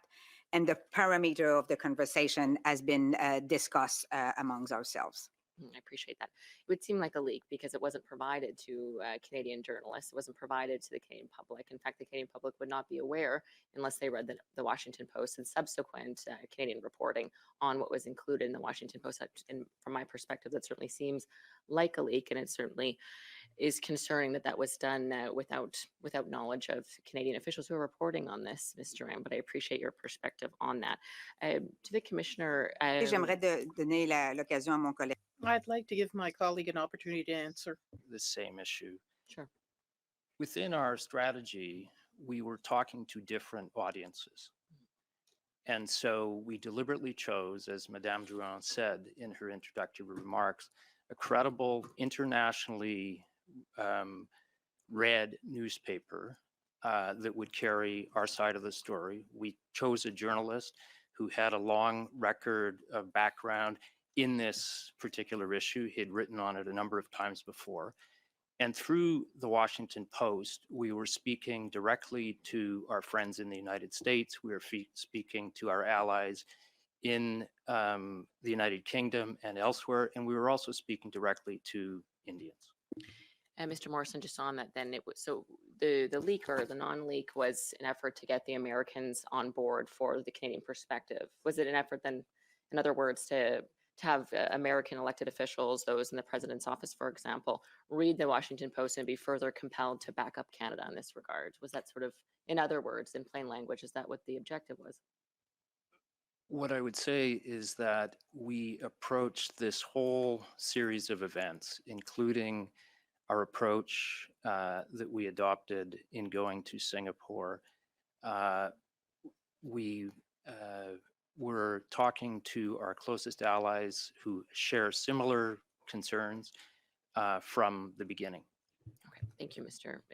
Speaker 2: and the parameter of the conversation has been discussed amongst ourselves.
Speaker 4: I appreciate that. It would seem like a leak because it wasn't provided to Canadian journalists. It wasn't provided to the Canadian public. In fact, the Canadian public would not be aware unless they read the Washington Post and subsequent Canadian reporting on what was included in the Washington Post. And from my perspective, that certainly seems like a leak, and it certainly is concerning that that was done without knowledge of Canadian officials who are reporting on this, Mr. Ram. But I appreciate your perspective on that. To the Commissioner,
Speaker 2: J'aimerais donner l'occasion à mon collègue.
Speaker 3: I'd like to give my colleague an opportunity to answer.
Speaker 6: The same issue.
Speaker 4: Sure.
Speaker 6: Within our strategy, we were talking to different audiences. And so we deliberately chose, as Madame Drouin said in her introductory remarks, a credible, internationally read newspaper that would carry our side of the story. We chose a journalist who had a long record of background in this particular issue. He had written on it a number of times before. And through the Washington Post, we were speaking directly to our friends in the United States. We were speaking to our allies in the United Kingdom and elsewhere. And we were also speaking directly to Indians.
Speaker 4: And Mr. Morrison, just on that, then it was so the leak or the non-leak was an effort to get the Americans on board for the Canadian perspective. Was it an effort then, in other words, to have American elected officials, those in the president's office, for example, read the Washington Post and be further compelled to back up Canada in this regard? Was that sort of, in other words, in plain language, is that what the objective was?
Speaker 6: What I would say is that we approached this whole series of events, including our approach that we adopted in going to Singapore. We were talking to our closest allies who share similar concerns from the beginning.
Speaker 4: Okay, thank you,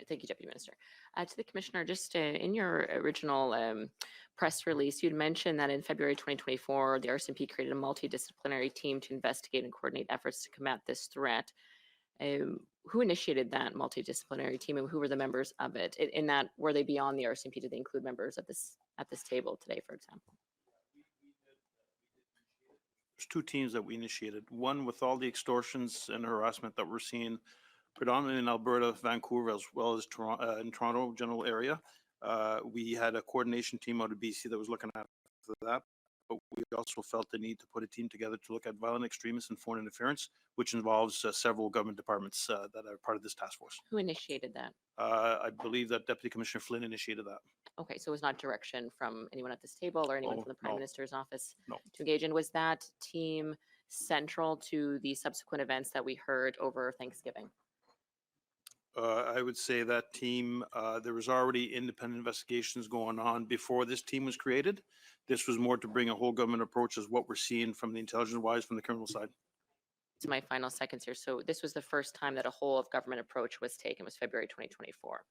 Speaker 4: Thank you, Deputy Minister. To the Commissioner, just in your original press release, you'd mentioned that in February 2024, the RCMP created a multidisciplinary team to investigate and coordinate efforts to combat this threat. Who initiated that multidisciplinary team, and who were the members of it? In that, were they beyond the RCMP? Did they include members at this table today, for example?
Speaker 5: There's two teams that we initiated. One with all the extortions and harassment that we're seeing predominantly in Alberta, Vancouver, as well as in Toronto general area. We had a coordination team out of BC that was looking at that, but we also felt the need to put a team together to look at violent extremists and foreign interference, which involves several government departments that are part of this task force.
Speaker 4: Who initiated that?
Speaker 5: I believe that Deputy Commissioner Flynn initiated that.
Speaker 4: Okay, so it was not direction from anyone at this table or anyone
Speaker 5: No,
Speaker 4: from the Prime
Speaker 5: no.
Speaker 4: Minister's office
Speaker 5: No.
Speaker 4: to engage in? Was that team central to the subsequent events that we heard over Thanksgiving?
Speaker 5: I would say that team, there was already independent investigations going on before this team was created. This was more to bring a whole government approach as what we're seeing from the intelligence wise from the criminal side.
Speaker 4: to my final seconds here. So this was the first time that a whole of government approach was taken, was February 2024.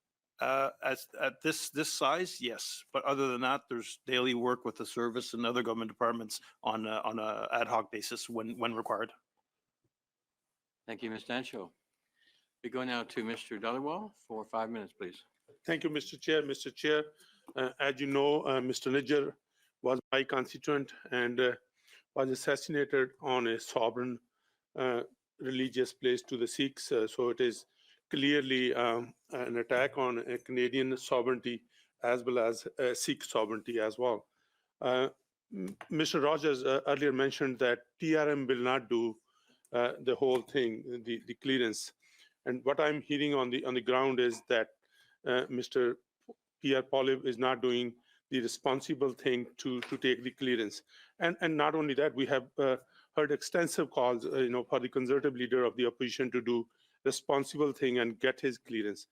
Speaker 5: At this size, yes. But other than that, there's daily work with the service and other government departments on a ad hoc basis when required.
Speaker 1: Thank you, Ms. Dancho. We go now to Mr. Dhaliwal for 5 minutes, please.
Speaker 10: Thank you, Mr. Chair. Mr. Chair, as you know, Mr. Nijjar was my constituent and was assassinated on a sovereign religious place to the Sikhs. So it is clearly an attack on Canadian sovereignty as well as Sikh sovereignty as well. Mr. Rogers earlier mentioned that TRM will not do the whole thing, the clearance. And what I'm hearing on the ground is that Mr. Pierre Poilievre is not doing the responsible thing to take the clearance. And not only that, we have heard extensive calls, for the conservative leader of the opposition to do responsible thing and get his clearance.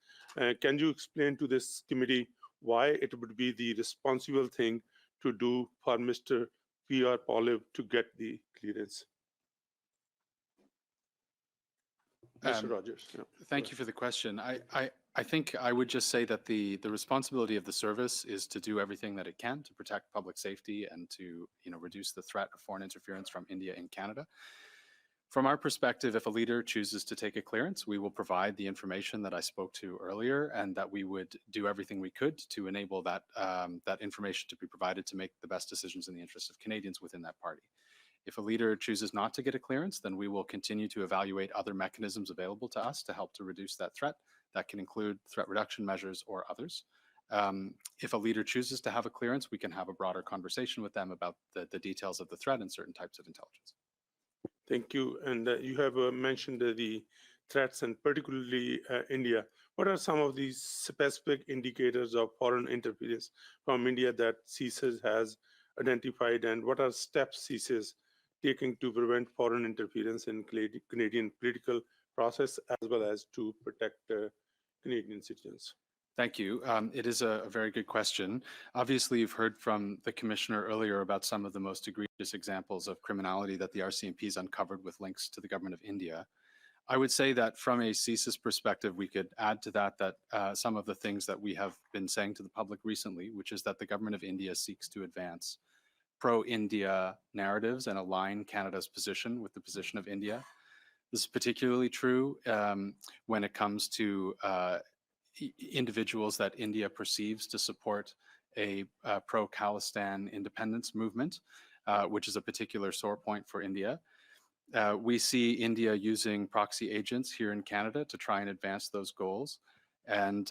Speaker 10: Can you explain to this committee why it would be the responsible thing to do for Mr. Pierre Poilievre to get the clearance? Mr. Rogers. Yeah.
Speaker 8: Thank you for the question. I think I would just say that the responsibility of the service is to do everything that it can to protect public safety and to reduce the threat of foreign interference from India in Canada. From our perspective, if a leader chooses to take a clearance, we will provide the information that I spoke to earlier, and that we would do everything we could to enable that that information to be provided to make the best decisions in the interest of Canadians within that party. If a leader chooses not to get a clearance, then we will continue to evaluate other mechanisms available to us to help to reduce that threat. That can include threat reduction measures or others. If a leader chooses to have a clearance, we can have a broader conversation with them about the details of the threat and certain types of intelligence.
Speaker 10: Thank you. And you have mentioned the threats and particularly India. What are some of these specific indicators of foreign interference from India that CSIS has identified, and what are steps CSIS taking to prevent foreign interference in Canadian political process as well as to protect Canadian citizens?
Speaker 8: Thank you. It is a very good question. Obviously, you've heard from the commissioner earlier about some of the most egregious examples of criminality that the RCMP has uncovered with links to the government of India. I would say that from a CSIS perspective, we could add to that some of the things that we have been saying to the public recently, which is that the government of India seeks to advance pro-India narratives and align Canada's position with the position of India. This is particularly true when it comes to individuals that India perceives to support a pro-Khalistan independence movement, which is a particular sore point for India. We see India using proxy agents here in Canada to try and advance those goals. And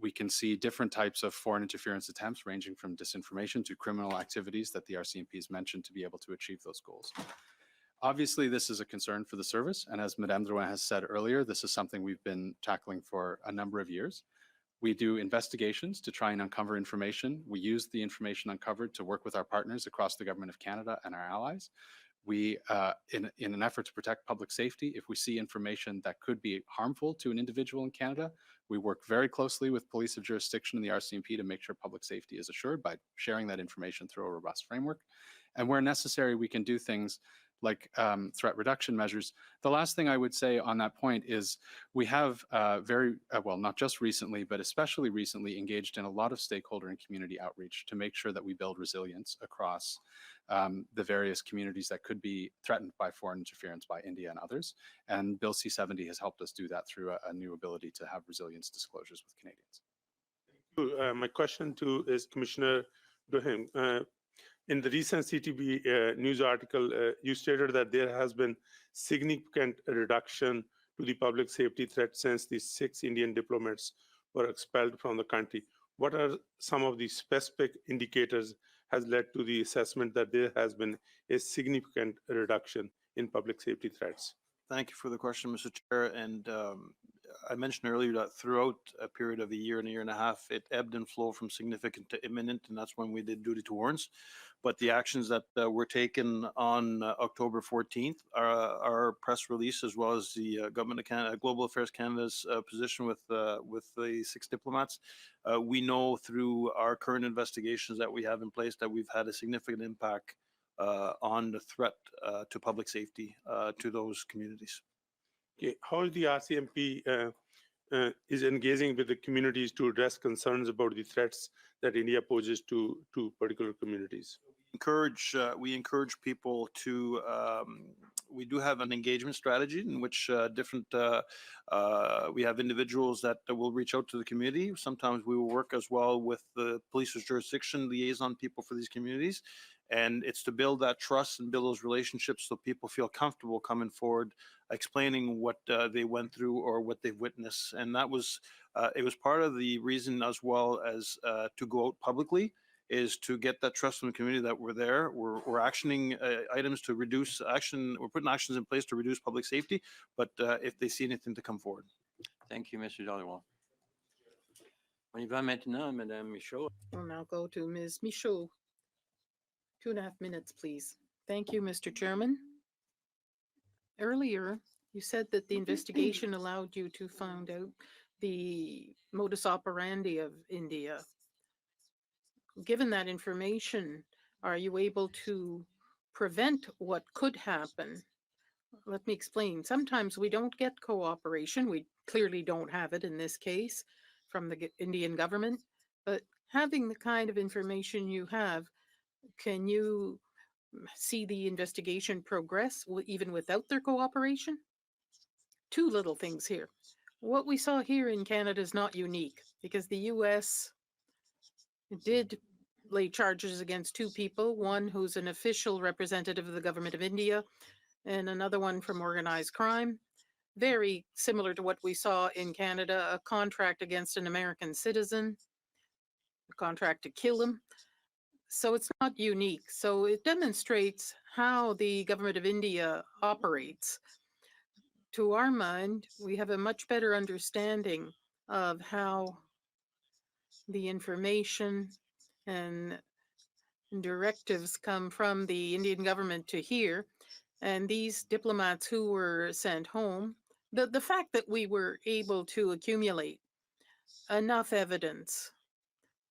Speaker 8: we can see different types of foreign interference attempts ranging from disinformation to criminal activities that the RCMP has mentioned to be able to achieve those goals. Obviously, this is a concern for the service. And as Madame Drouin has said earlier, this is something we've been tackling for a number of years. We do investigations to try and uncover information. We use the information uncovered to work with our partners across the Government of Canada and our allies. We, in an effort to protect public safety, if we see information that could be harmful to an individual in Canada, we work very closely with police of jurisdiction and the RCMP to make sure public safety is assured by sharing that information through a robust framework. And where necessary, we can do things like threat reduction measures. The last thing I would say on that point is we have well, not just recently, but especially recently engaged in a lot of stakeholder and community outreach to make sure that we build resilience across the various communities that could be threatened by foreign interference by India and others. And Bill C-70 has helped us do that through a new ability to have resilience disclosures with Canadians.
Speaker 10: My question to is Commissioner Dohim. In the recent CTV news article, you stated that there has been significant reduction to the public safety threat since the 6 Indian diplomats were expelled from the country. What are some of the specific indicators has led to the assessment that there has been a significant reduction in public safety threats?
Speaker 5: Thank you for the question, Mr. Chair. And I mentioned earlier that throughout a period of a year and a half, it ebbed and flowed from significant to imminent, and that's when we did duty to warrants. But the actions that were taken on October 14th, our press release, as well as the Government of Canada, Global Affairs Canada's position with the 6 diplomats, we know through our current investigations that we have in place that we've had a significant impact on the threat to public safety to those communities.
Speaker 10: Okay, how is the RCMP is engaging with the communities to address concerns about the threats that India poses to particular communities?
Speaker 5: We encourage people to, we do have an engagement strategy in which we have individuals that will reach out to the community. Sometimes we will work as well with the police's jurisdiction liaison people for these communities. And it's to build that trust and build those relationships so people feel comfortable coming forward, explaining what they went through or what they've witnessed. And that was, it was part of the reason as well as to go out publicly, is to get that trust from the community that we're there. We're actioning items to reduce action. We're putting actions in place to reduce public safety, but if they see anything, to come forward.
Speaker 1: Thank you, Mr. Dhaliwal. On y va maintenant, Madame Michaud.
Speaker 3: We'll now go to Ms. Michaud. 2.5 minutes, please. Thank you, Mr. Chairman. Earlier, you said that the investigation allowed you to find out the modus operandi of India. Given that information, are you able to prevent what could happen? Let me explain. Sometimes we don't get cooperation. We clearly don't have it in this case from the Indian government, but having the kind of information you have, can you see the investigation progress even without their cooperation? Two little things here. What we saw here in Canada is not unique because the US did lay charges against two people, one who's an official representative of the government of India and another one from organized crime. Very similar to what we saw in Canada, a contract against an American citizen, a contract to kill him. So it's not unique. So it demonstrates how the government of India operates. To our mind, we have a much better understanding of how the information and directives come from the Indian government to here. And these diplomats who were sent home, the fact that we were able to accumulate enough evidence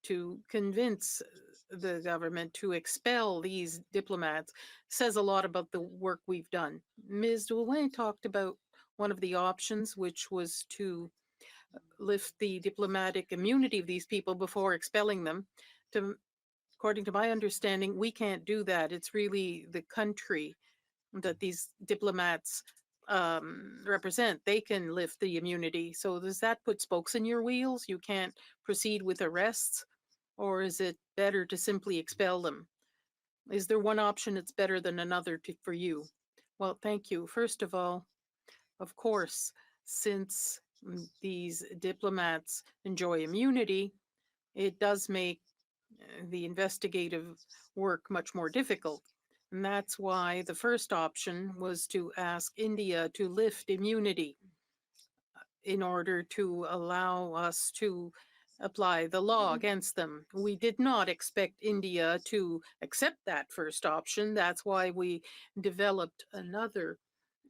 Speaker 3: to convince the government to expel these diplomats says a lot about the work we've done. Ms. Drouin talked about one of the options, which was to lift the diplomatic immunity of these people before expelling them. According to my understanding, we can't do that. It's really the country that these diplomats represent. They can lift the immunity. So does that put spokes in your wheels? You can't proceed with arrests? Or is it better to simply expel them? Is there one option that's better than another for you? Well, thank you. First of all, of course, since these diplomats enjoy immunity, it does make the investigative work much more difficult. And that's why the first option was to ask India to lift immunity in order to allow us to apply the law against them. We did not expect India to accept that first option. That's why we developed another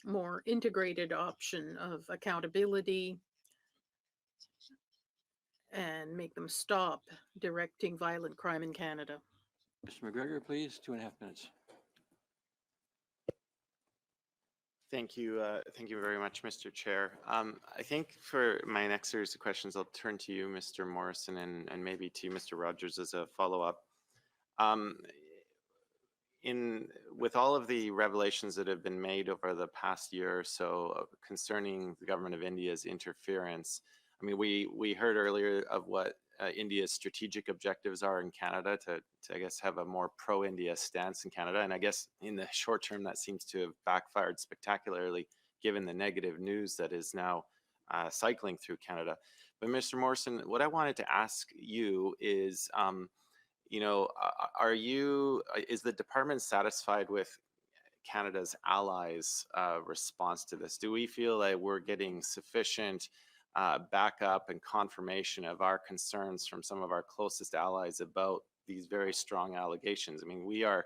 Speaker 3: more integrated option of accountability and make them stop directing violent crime in Canada.
Speaker 1: Mr. McGregor, please, 2.5 minutes.
Speaker 9: Thank you. Thank you very much, Mr. Chair. I think for my next series of questions, I'll turn to you, Mr. Morrison, and maybe to you, Mr. Rogers, as a follow-up. With all of the revelations that have been made over the past year or so concerning the government of India's interference, I mean, we heard earlier of what India's strategic objectives are in Canada to, I guess, have a more pro-India stance in Canada. And I guess in the short term, that seems to have backfired spectacularly, given the negative news that is now cycling through Canada. But Mr. Morrison, what I wanted to ask you is, you know, is the department satisfied with Canada's allies' response to this? Do we feel like we're getting sufficient backup and confirmation of our concerns from some of our closest allies about these very strong allegations? I mean, we are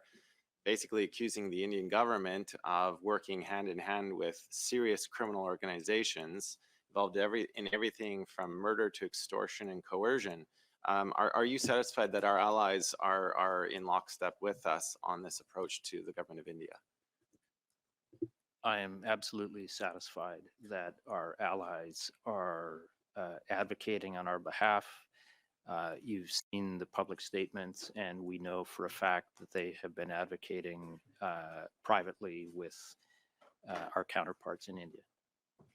Speaker 9: basically accusing the Indian government of working hand in hand with serious criminal organizations involved in everything from murder to extortion and coercion. Are you satisfied that our allies are in lockstep with us on this approach to the government of India?
Speaker 6: I am absolutely satisfied that our allies are advocating on our behalf. You've seen the public statements, and we know for a fact that they have been advocating privately with our counterparts in India.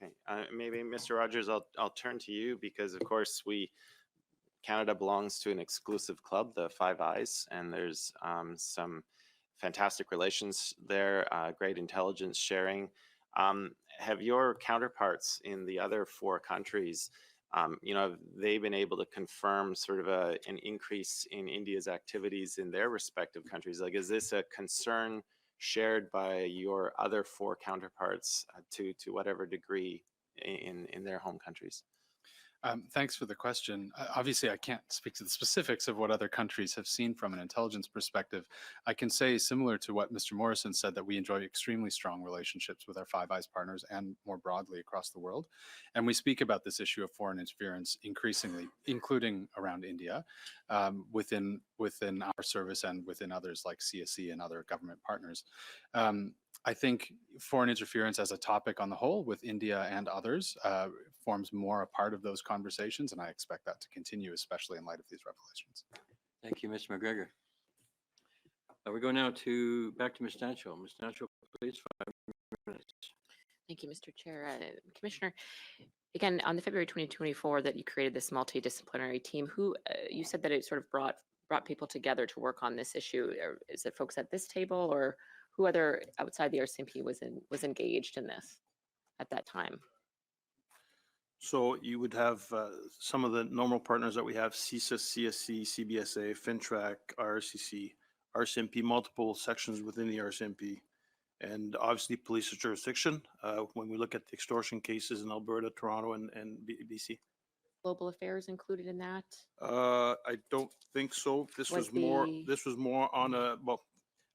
Speaker 9: Okay, maybe Mr. Rogers, I'll turn to you because, of course, Canada belongs to an exclusive club, the Five Eyes, and there's some fantastic relations there, great intelligence sharing. Have your counterparts in the other 4 countries, have they been able to confirm sort of an increase in India's activities in their respective countries? Like, is this a concern shared by your other 4 counterparts to whatever degree in their home countries?
Speaker 8: Thanks for the question. Obviously, I can't speak to the specifics of what other countries have seen from an intelligence perspective. I can say, similar to what Mr. Morrison said, that we enjoy extremely strong relationships with our Five Eyes partners and more broadly across the world. And we speak about this issue of foreign interference increasingly, including around India, within our service and within others like CSE and other government partners. I think foreign interference as a topic on the whole with India and others forms more a part of those conversations, and I expect that to continue, especially in light of these revelations.
Speaker 1: Thank you, Mr. McGregor. We go now back to Ms. Stancho. Ms. Stancho, please, 5 minutes.
Speaker 4: Thank you, Mr. Chair. Commissioner, again, on the February 2024 that you created this multidisciplinary team, you said that it sort of brought people together to work on this issue. Is it folks at this table, or who other outside the RCMP was engaged in this at that time?
Speaker 5: So you would have some of the normal partners that we have: CSIS, CSC, CBSA, FinTrack, RCC, RCMP, multiple sections within the RCMP, and obviously police jurisdiction when we look at the extortion cases in Alberta, Toronto, and BC.
Speaker 4: Global affairs included in that?
Speaker 5: I don't think so. This was more on well,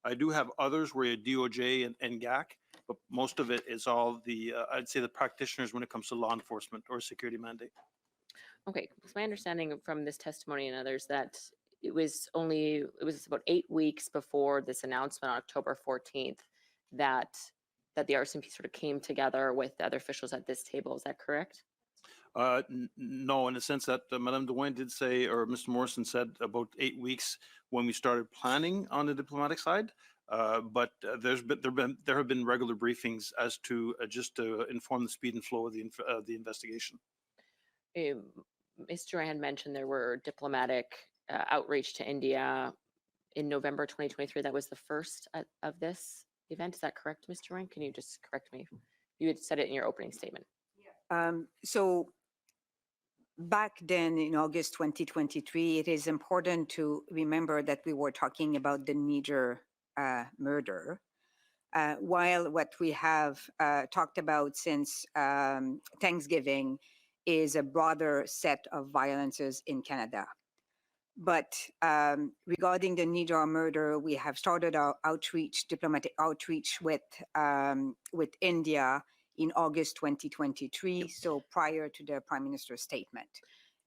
Speaker 5: I do have others where DOJ and GAC, but most of it is all I'd say the practitioners when it comes to law enforcement or security mandate.
Speaker 4: Okay, it's my understanding from this testimony and others that it was about 8 weeks before this announcement on October 14th that the RCMP sort of came together with the other officials at this table. Is that correct?
Speaker 5: No, in the sense that Madame Dewayne did say, or Mr. Morrison said, about 8 weeks when we started planning on the diplomatic side. But there have been regular briefings as to just to inform the speed and flow of the investigation.
Speaker 4: Mr. I had mentioned there were diplomatic outreach to India in November 2023. That was the first of this event. Is that correct, Mr. Ryan? Can you just correct me? You had said it in your opening statement.
Speaker 2: So back then in August 2023, it is important to remember that we were talking about the Niger murder, while what we have talked about since Thanksgiving is a broader set of violences in Canada. But regarding the Niger murder, we have started our diplomatic outreach with India in August 2023, so prior to the Prime Minister's statement.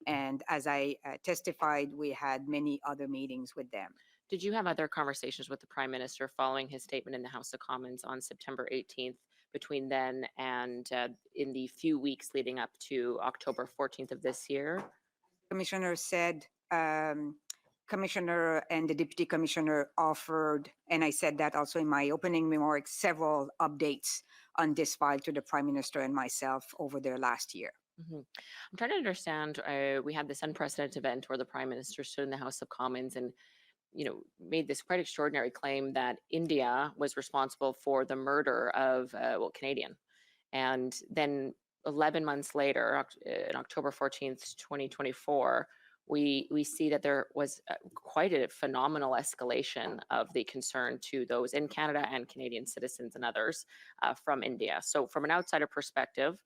Speaker 2: And as I testified, we had many other meetings with them.
Speaker 4: Did you have other conversations with the Prime Minister following his statement in the House of Commons on September 18th between then and in the few weeks leading up to October 14th of this year?
Speaker 2: Commissioner said, Commissioner and the Deputy Commissioner offered, and I said that also in my opening remarks, several updates on this file to the Prime Minister and myself over their last year.
Speaker 4: Mm-hmm. I'm trying to understand, we had this unprecedented event where the Prime Minister stood in the House of Commons and made this quite extraordinary claim that India was responsible for the murder of, Canadian. And then 11 months later, on October 14th, 2024, we see that there was quite a phenomenal escalation of the concern to those in Canada and Canadian citizens and others from India. So from an outsider perspective,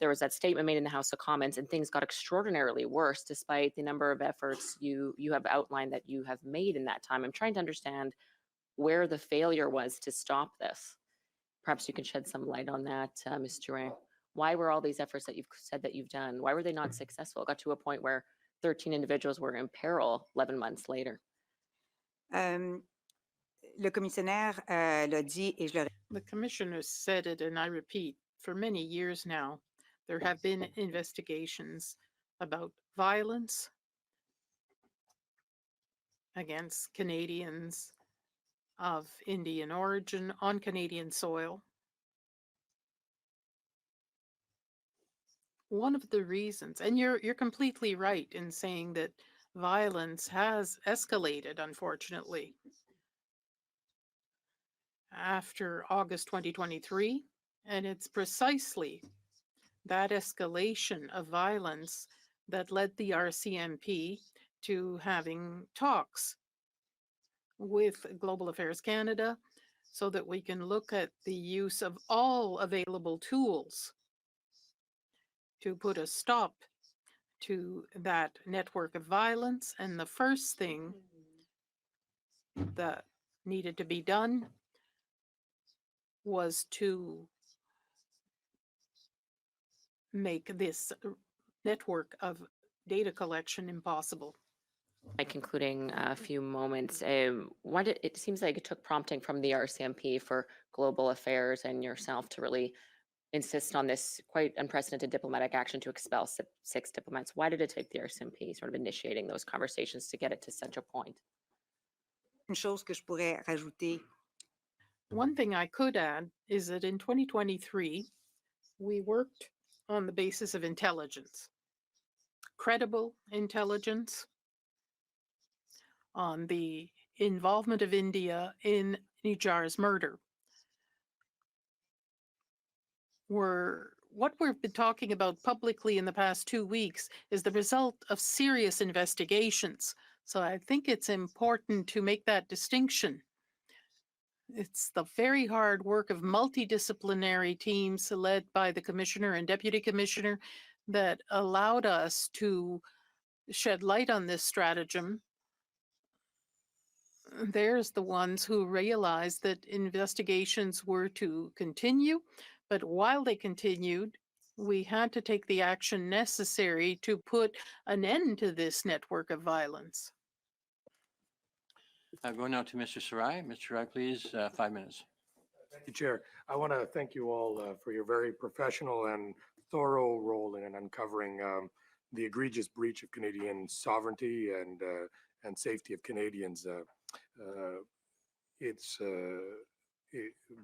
Speaker 4: there was that statement made in the House of Commons and things got extraordinarily worse despite the number of efforts you have outlined that you have made in that time. I'm trying to understand where the failure was to stop this. Perhaps you can shed some light on that, Ms. Duran. Why were all these efforts that you've said that you've done, why were they not successful? It got to a point where 13 individuals were in peril 11 months later.
Speaker 2: Le commissionnaire l'a dit et je le
Speaker 3: The commissioner said it, and I repeat, for many years now, there have been investigations about violence against Canadians of Indian origin on Canadian soil. One of the reasons, and you're completely right in saying that violence has escalated, unfortunately, after August 2023, and it's precisely that escalation of violence that led the RCMP to having talks with Global Affairs Canada so that we can look at the use of all available tools to put a stop to that network of violence. And the first thing that needed to be done was to make this network of data collection impossible.
Speaker 4: By concluding a few moments, it seems like it took prompting from the RCMP for Global Affairs and yourself to really insist on this quite unprecedented diplomatic action to expel 6 diplomats. Why did it take the RCMP sort of initiating those conversations to get it to such a point?
Speaker 2: Une chose que je pourrais rajouter,
Speaker 3: One thing I could add is that in 2023, we worked on the basis of intelligence, credible intelligence on the involvement of India in Nijar's murder. What we've been talking about publicly in the past 2 weeks is the result of serious investigations. So I think it's important to make that distinction. It's the very hard work of multidisciplinary teams led by the commissioner and deputy commissioner that allowed us to shed light on this stratagem. There's the ones who realized that investigations were to continue, but while they continued, we had to take the action necessary to put an end to this network of violence.
Speaker 1: I'll go now to Mr. Sarai. Mr. Sarai, please, 5 minutes.
Speaker 11: Thank you, Chair. I want to thank you all for your very professional and thorough role in uncovering the egregious breach of Canadian sovereignty and safety of Canadians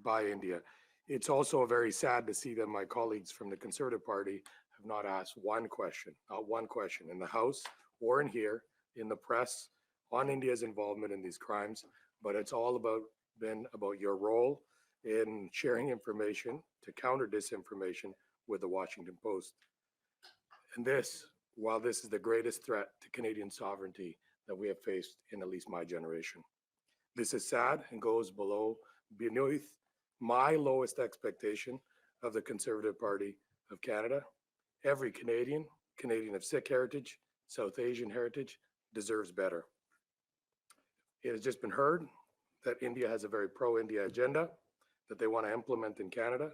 Speaker 11: by India. It's also very sad to see that my colleagues from the Conservative Party have not asked not one question in the House or in here, in the press, on India's involvement in these crimes, but it's all been about your role in sharing information to counter disinformation with the Washington Post. And while this is the greatest threat to Canadian sovereignty that we have faced in at least my generation. This is sad and goes beneath my lowest expectation of the Conservative Party of Canada. Every Canadian of Sikh heritage, South Asian heritage, deserves better. It has just been heard that India has a very pro-India agenda that they want to implement in Canada,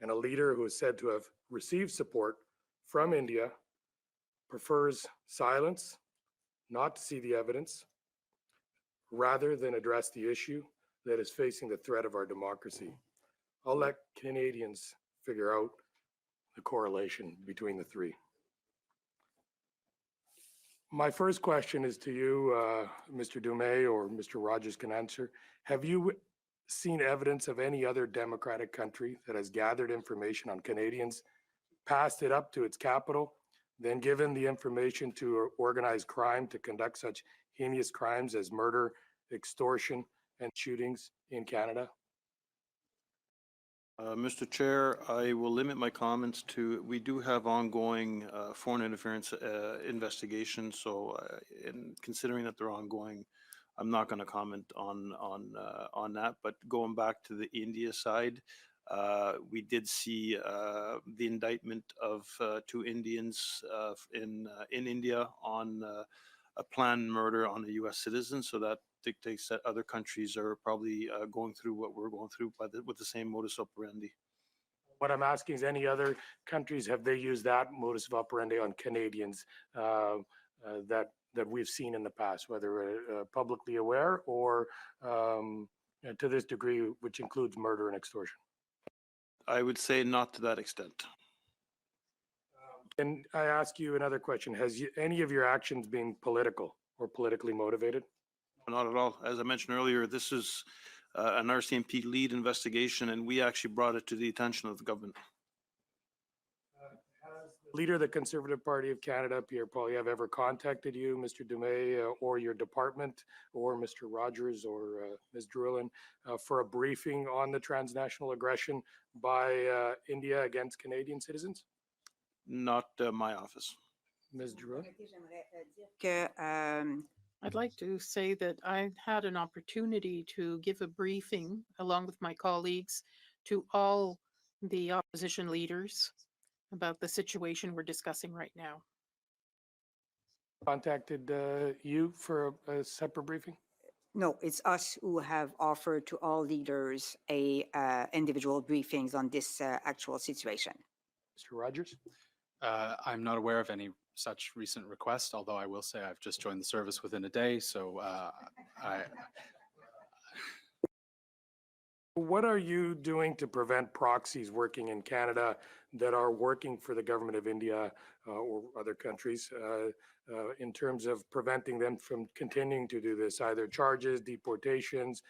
Speaker 11: and a leader who is said to have received support from India prefers silence, not to see the evidence, rather than address the issue that is facing the threat of our democracy. I'll let Canadians figure out the correlation between the three. My first question is to you, Mr. Dumais, or Mr. Rogers can answer. Have you seen evidence of any other democratic country that has gathered information on Canadians, passed it up to its capital, then given the information to organized crime to conduct such heinous crimes as murder, extortion, and shootings in Canada?
Speaker 5: Mr. Chair, I will limit my comments to, we do have ongoing foreign interference investigations. So in considering that they're ongoing, I'm not going to comment on that. But going back to the India side, we did see the indictment of 2 Indians in India on a planned murder on a U.S. citizen. So that dictates that other countries are probably going through what we're going through with the same modus operandi.
Speaker 11: What I'm asking is, any other countries, have they used that modus operandi on Canadians that we've seen in the past, whether publicly aware or to this degree, which includes murder and extortion?
Speaker 5: I would say not to that extent.
Speaker 11: And I ask you another question. Has any of your actions been political or politically motivated?
Speaker 5: Not at all. As I mentioned earlier, this is an RCMP lead investigation, and we actually brought it to the attention of the government.
Speaker 11: Has the leader of the Conservative Party of Canada, Pierre Poilievre, ever contacted you, Mr. Dumais, or your department, or Mr. Rogers, or Ms. Drulin, for a briefing on the transnational aggression by India against Canadian citizens?
Speaker 5: Not my office.
Speaker 11: Ms. Drulin?
Speaker 3: I'd like to say that I had an opportunity to give a briefing along with my colleagues to all the opposition leaders about the situation we're discussing right now.
Speaker 11: Contacted you for a separate briefing?
Speaker 2: No, it's us who have offered to all leaders individual briefings on this actual situation.
Speaker 11: Mr. Rogers?
Speaker 8: I'm not aware of any such recent request, although I will say I've just joined the service within a day, so
Speaker 11: What are you doing to prevent proxies working in Canada that are working for the government of India or other countries in terms of preventing them from continuing to do this, either charges, deportations,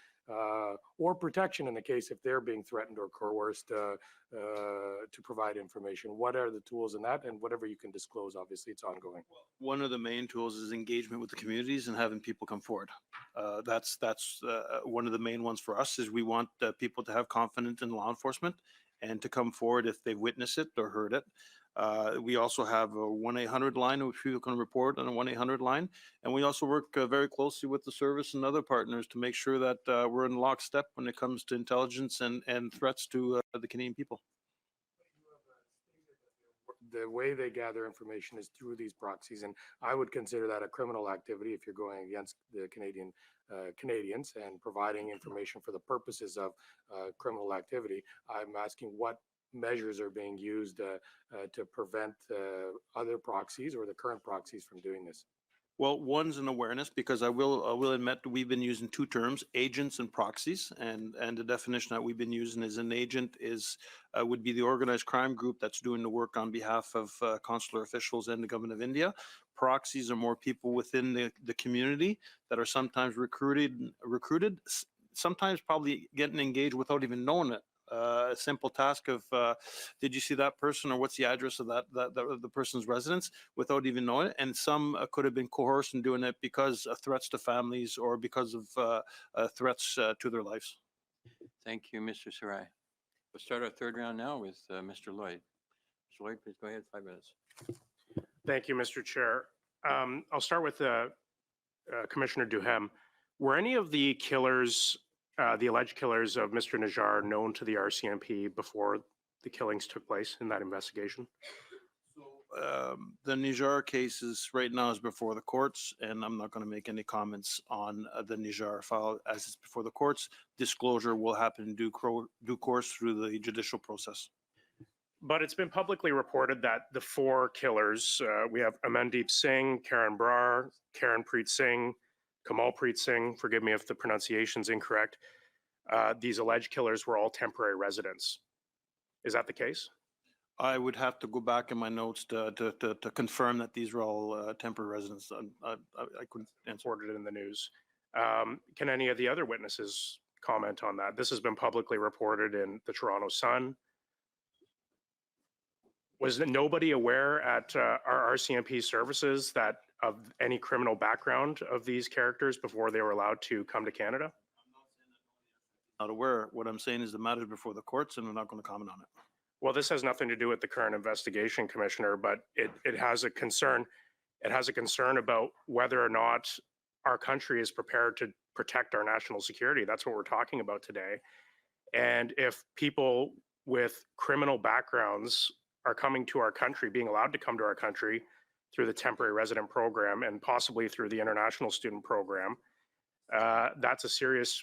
Speaker 11: or protection in the case if they're being threatened or coerced to provide information? What are the tools in that? And whatever you can disclose, obviously it's ongoing.
Speaker 5: One of the main tools is engagement with the communities and having people come forward. That's one of the main ones for us. Is we want people to have confidence in law enforcement and to come forward if they've witnessed it or heard it. We also have a 1-800 line which people can report on a 1-800 line. And we also work very closely with the service and other partners to make sure that we're in lockstep when it comes to intelligence and threats to the Canadian people.
Speaker 11: The way they gather information is through these proxies, and I would consider that a criminal activity if you're going against the Canadians and providing information for the purposes of criminal activity. I'm asking what measures are being used to prevent other proxies or the current proxies from doing this.
Speaker 5: Well, one's an awareness, because I will admit we've been using two terms, agents and proxies, and the definition that we've been using is an agent would be the organized crime group that's doing the work on behalf of consular officials and the government of India. Proxies are more people within the community that are sometimes recruited, sometimes probably getting engaged without even knowing it. A simple task of, did you see that person, or what's the address of the person's residence, without even knowing it. And some could have been coerced in doing it because of threats to families or because of threats to their lives.
Speaker 1: Thank you, Mr. Sarai. We'll start our third round now with Mr. Lloyd. Mr. Lloyd, please go ahead, 5 minutes.
Speaker 12: Thank you, Mr. Chair. I'll start with Commissioner Duhem. Were any of the killers, the alleged killers of Mr. Najjar, known to the RCMP before the killings took place in that investigation?
Speaker 5: The Najjar case right now is before the courts, and I'm not going to make any comments on the Najjar file as it's before the courts. Disclosure will happen in due course through the judicial process.
Speaker 12: But it's been publicly reported that the 4 killers, we have Amandeep Singh, Karan Brar, Karen Preet Singh, Kamal Preet Singh, forgive me if the pronunciation's incorrect, these alleged killers were all temporary residents. Is that the case?
Speaker 5: I would have to go back in my notes to confirm that these are all temporary residents. I couldn't answer
Speaker 12: it in the news. Can any of the other witnesses comment on that? This has been publicly reported in the Toronto Sun. Was nobody aware at our RCMP services that of any criminal background of these characters before they were allowed to come to Canada?
Speaker 5: Not aware. What I'm saying is the matter is before the courts, and I'm not going to comment on it.
Speaker 12: Well, this has nothing to do with the current investigation, Commissioner, but it has a concern. It has a concern about whether or not our country is prepared to protect our national security. That's what we're talking about today. And if people with criminal backgrounds are coming to our country, being allowed to come to our country through the temporary resident program and possibly through the international student program, that's a serious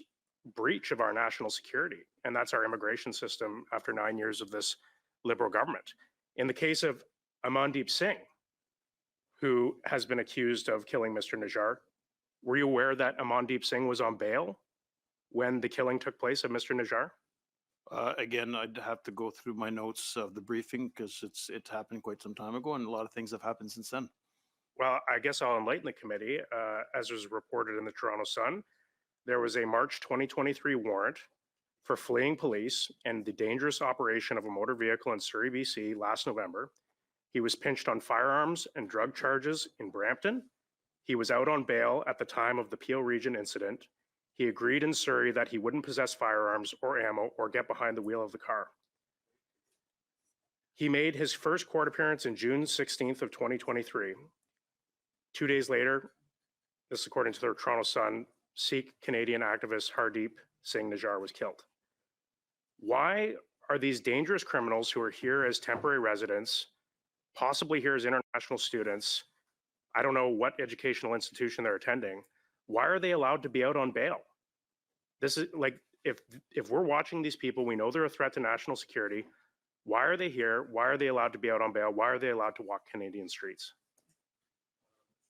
Speaker 12: breach of our national security. And that's our immigration system after 9 years of this Liberal government. In the case of Amandeep Singh, who has been accused of killing Mr. Najjar. Were you aware that Amandeep Singh was on bail when the killing took place of Mr. Najjar?
Speaker 5: Again, I'd have to go through my notes of the briefing because it happened quite some time ago, and a lot of things have happened since then.
Speaker 12: Well, I guess I'll enlighten the committee. As was reported in the Toronto Sun, there was a March 2023 warrant for fleeing police and the dangerous operation of a motor vehicle in Surrey, BC last November. He was pinched on firearms and drug charges in Brampton. He was out on bail at the time of the Peel Region incident. He agreed in Surrey that he wouldn't possess firearms or ammo or get behind the wheel of the car. He made his first court appearance in June 16th of 2023. 2 days later, this is according to the Toronto Sun, Sikh Canadian activist Hardeep Singh Najjar was killed. Why are these dangerous criminals who are here as temporary residents, possibly here as international students, I don't know what educational institution they're attending, why are they allowed to be out on bail? This is like, if we're watching these people, we know they're a threat to national security. Why are they here? Why are they allowed to be out on bail? Why are they allowed to walk Canadian streets?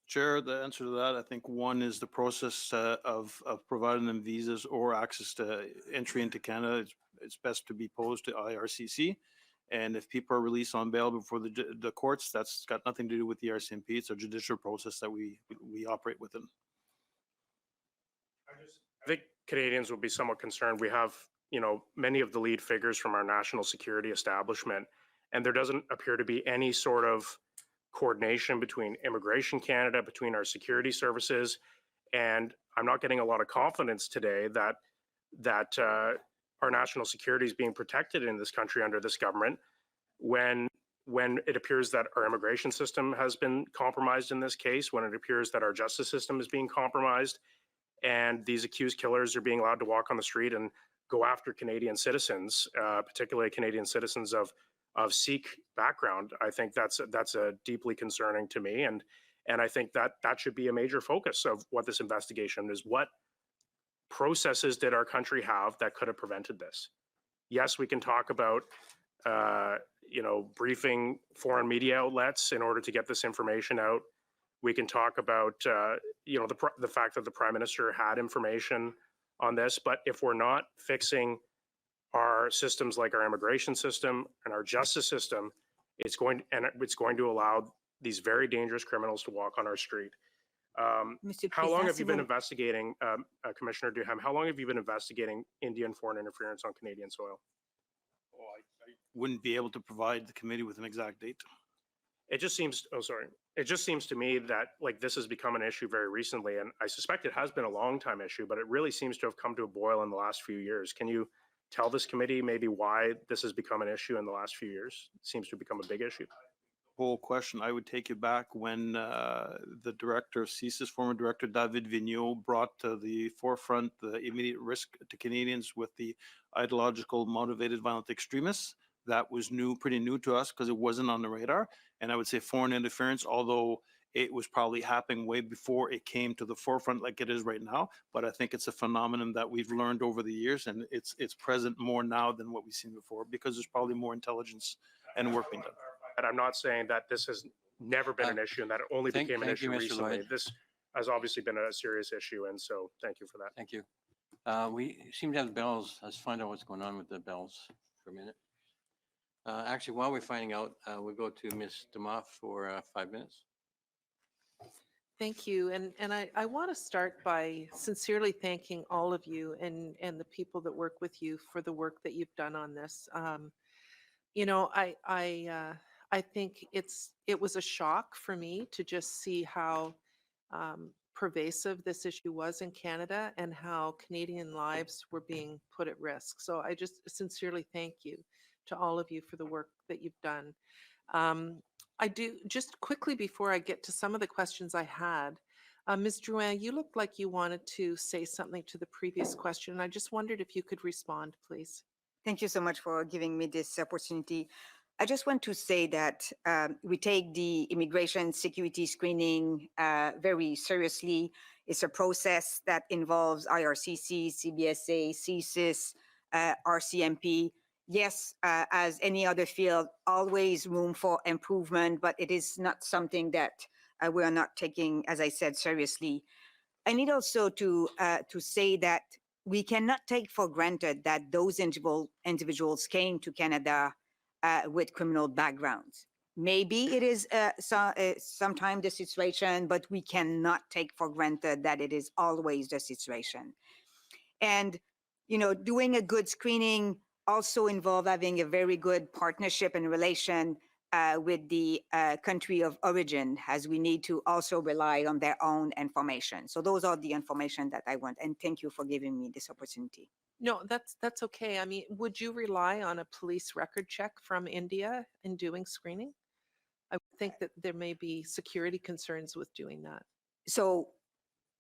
Speaker 5: Chair, the answer to that, I think one is the process of providing them visas or access to entry into Canada. It's best to be posed to IRCC. And if people are released on bail before the courts, that's got nothing to do with the RCMP. It's a judicial process that we operate within.
Speaker 12: I think Canadians will be somewhat concerned. We have, many of the lead figures from our national security establishment, and there doesn't appear to be any sort of coordination between Immigration Canada, between our security services, and I'm not getting a lot of confidence today that our national security is being protected in this country under this government when it appears that our immigration system has been compromised in this case, when it appears that our justice system is being compromised, and these accused killers are being allowed to walk on the street and go after Canadian citizens, particularly Canadian citizens of Sikh background. I think that's a deeply concerning to me, and I think that should be a major focus of what this investigation is. What processes did our country have that could have prevented this? Yes, we can talk about briefing foreign media outlets in order to get this information out. We can talk about the fact that the Prime Minister had information on this, but if we're not fixing our systems like our immigration system and our justice system, it's going to allow these very dangerous criminals to walk on our street. How long have you been investigating, Commissioner Duham, how long have you been investigating Indian foreign interference on Canadian soil?
Speaker 5: I wouldn't be able to provide the committee with an exact date.
Speaker 12: It just seems to me that this has become an issue very recently, and I suspect it has been a long time issue, but it really seems to have come to a boil in the last few years. Can you tell this committee maybe why this has become an issue in the last few years? It seems to have become a big issue.
Speaker 5: Whole question, I would take you back when the director of CSIS, former director David Vigneault, brought to the forefront the immediate risk to Canadians with the ideological motivated violent extremists. That was pretty new to us because it wasn't on the radar. And I would say foreign interference, although it was probably happening way before it came to the forefront like it is right now. But I think it's a phenomenon that we've learned over the years, and it's present more now than what we've seen before because there's probably more intelligence and work being done.
Speaker 12: And I'm not saying that this has never been an issue and that it only became an issue recently. This has obviously been a serious issue, and so thank you for that.
Speaker 1: Thank you. We seem to have bells. Let's find out what's going on with the bells for a minute. Actually, while we're finding out, we'll go to Ms. DeMoff for 5 minutes.
Speaker 13: Thank you. And I want to start by sincerely thanking all of you and the people that work with you for the work that you've done on this. I think it was a shock for me to just see how pervasive this issue was in Canada and how Canadian lives were being put at risk. So I just sincerely thank you to all of you for the work that you've done. I do, just quickly before I get to some of the questions I had, Ms. Drouin, you looked like you wanted to say something to the previous question, and I just wondered if you could respond, please.
Speaker 2: Thank you so much for giving me this opportunity. I just want to say that we take the immigration security screening very seriously. It's a process that involves IRCC, CBSA, CSIS, RCMP. Yes, as any other field, always room for improvement, but it is not something that we are not taking, as I said, seriously. I need also to say that we cannot take for granted that those individuals came to Canada with criminal backgrounds. Maybe it is sometimes the situation, but we cannot take for granted that it is always the situation. And, you know, doing a good screening also involves having a very good partnership and relation with the country of origin, as we need to also rely on their own information. So those are the information that I want. And thank you for giving me this opportunity.
Speaker 13: No, that's okay. I mean, would you rely on a police record check from India in doing screening? I would think that there may be security concerns with doing that.
Speaker 2: So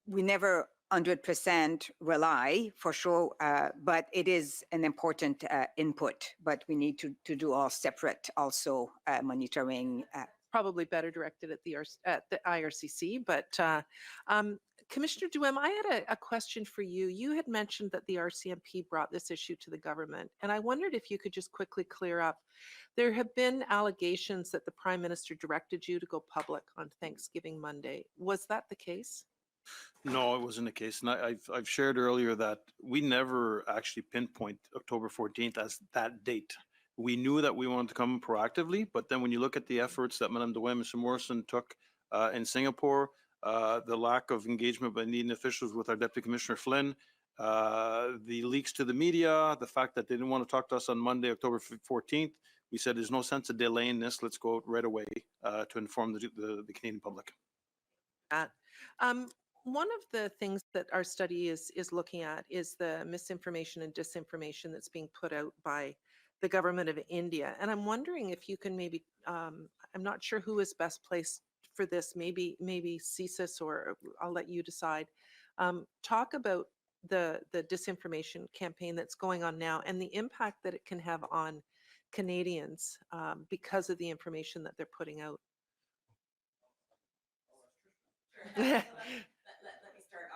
Speaker 2: we never 100% rely for sure, but it is an important input, but we need to do all separate also monitoring.
Speaker 13: Probably better directed at the IRCC, but Commissioner Duhem, I had a question for you. You had mentioned that the RCMP brought this issue to the government, and I wondered if you could just quickly clear up. There have been allegations that the Prime Minister directed you to go public on Thanksgiving Monday. Was that the case?
Speaker 5: No, it wasn't the case. And I've shared earlier that we never actually pinpoint October 14th as that date. We knew that we wanted to come proactively, but then when you look at the efforts that Madame Duhem and Mr. Morrison took in Singapore, the lack of engagement by Indian officials with our Deputy Commissioner Flynn, the leaks to the media, the fact that they didn't want to talk to us on Monday, October 14th, we said there's no sense of delaying this. Let's go right away to inform the Canadian public.
Speaker 13: One of the things that our study is looking at is the misinformation and disinformation that's being put out by the government of India. And I'm wondering if you can maybe, I'm not sure who is best placed for this, maybe CSIS, or I'll let you decide. Talk about the disinformation campaign that's going on now and the impact that it can have on Canadians because of the information that they're putting out.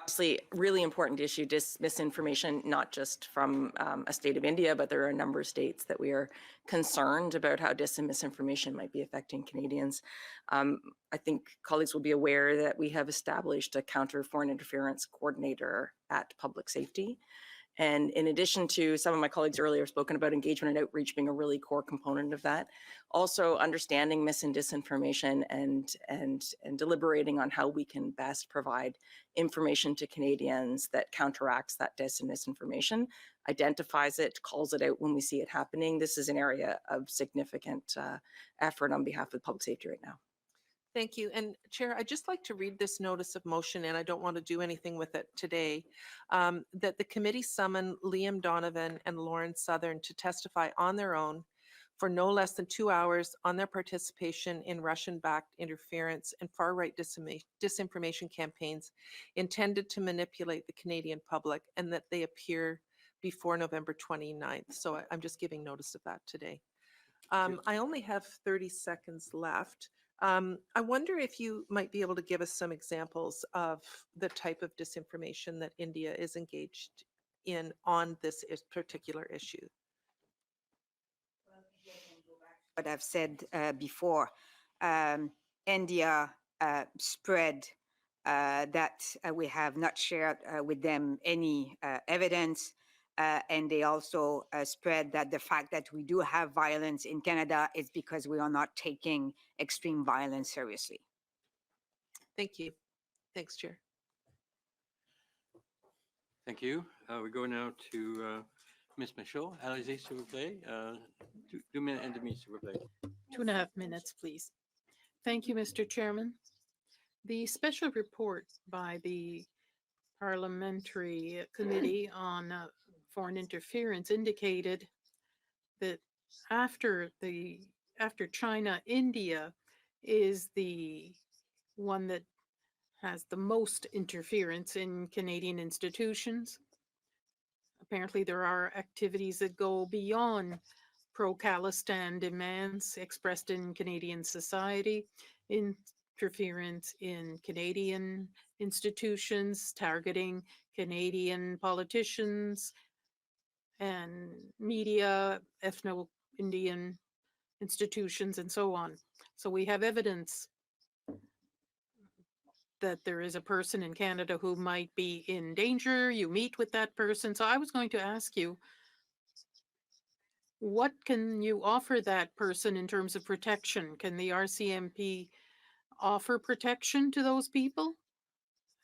Speaker 14: Obviously, really important issue, misinformation, not just from a state of India, but there are a number of states that we are concerned about how dis and misinformation might be affecting Canadians. I think colleagues will be aware that we have established a counter foreign interference coordinator at Public Safety. And in addition to some of my colleagues earlier spoken about engagement and outreach being a really core component of that, also understanding mis and disinformation and deliberating on how we can best provide information to Canadians that counteracts that dis and misinformation, identifies it, calls it out when we see it happening. This is an area of significant effort on behalf of public safety right now.
Speaker 13: Thank you. And Chair, I'd just like to read this notice of motion, and I don't want to do anything with it today, that the committee summon Liam Donovan and Lauren Southern to testify on their own for no less than 2 hours on their participation in Russian-backed interference and far-right disinformation campaigns intended to manipulate the Canadian public, and that they appear before November 29th. So I'm just giving notice of that today. I only have 30 seconds left. I wonder if you might be able to give us some examples of the type of disinformation that India is engaged in on this particular issue.
Speaker 2: What I've said before, India spread that we have not shared with them any evidence. And they also spread that the fact that we do have violence in Canada is because we are not taking extreme violence seriously.
Speaker 13: Thank you. Thanks, Chair.
Speaker 1: Thank you. We go now to Ms. Michaud. Allez-y, s'il vous plaît. 2 minutes and demi, s'il vous plaît.
Speaker 3: 2.5 minutes, please. Thank you, Mr. Chairman. The special report by the Parliamentary Committee on Foreign Interference indicated that after China, India is the one that has the most interference in Canadian institutions. Apparently, there are activities that go beyond pro-Khalistan demands expressed in Canadian society, interference in Canadian institutions, targeting Canadian politicians and media, ethno-Indian institutions, and so on. So we have evidence that there is a person in Canada who might be in danger. You meet with that person. So I was going to ask you, what can you offer that person in terms of protection? Can the RCMP offer protection to those people?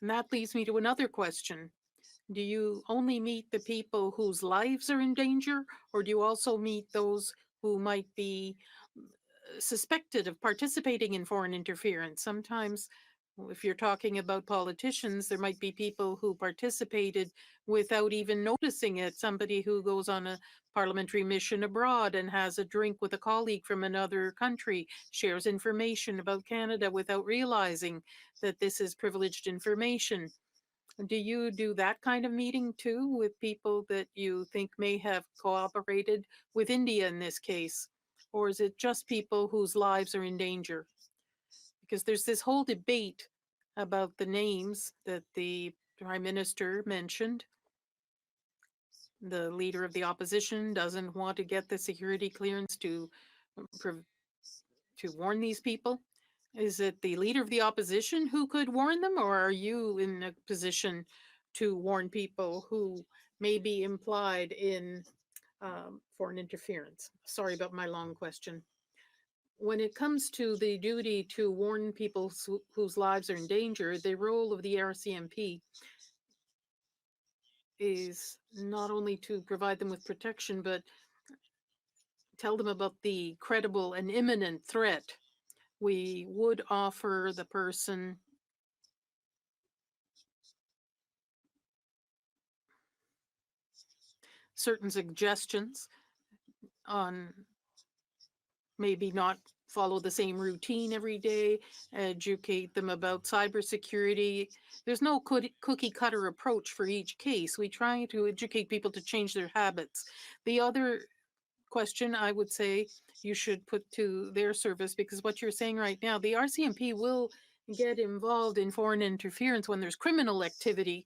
Speaker 3: And that leads me to another question. Do you only meet the people whose lives are in danger, or do you also meet those who might be suspected of participating in foreign interference? Sometimes, if you're talking about politicians, there might be people who participated without even noticing it. Somebody who goes on a parliamentary mission abroad and has a drink with a colleague from another country, shares information about Canada without realizing that this is privileged information. Do you do that kind of meeting too with people that you think may have cooperated with India in this case? Or is it just people whose lives are in danger? Because there's this whole debate about the names that the Prime Minister mentioned. The leader of the opposition doesn't want to get the security clearance to warn these people. Is it the leader of the opposition who could warn them, or are you in a position to warn people who may be implied in foreign interference? Sorry about my long question. When it comes to the duty to warn people whose lives are in danger, the role of the RCMP is not only to provide them with protection, but tell them about the credible and imminent threat. We would offer the person certain suggestions on maybe not follow the same routine every day, educate them about cybersecurity. There's no cookie cutter approach for each case. We try to educate people to change their habits. The other question I would say you should put to their service, because what you're saying right now, the RCMP will get involved in foreign interference when there's criminal activity.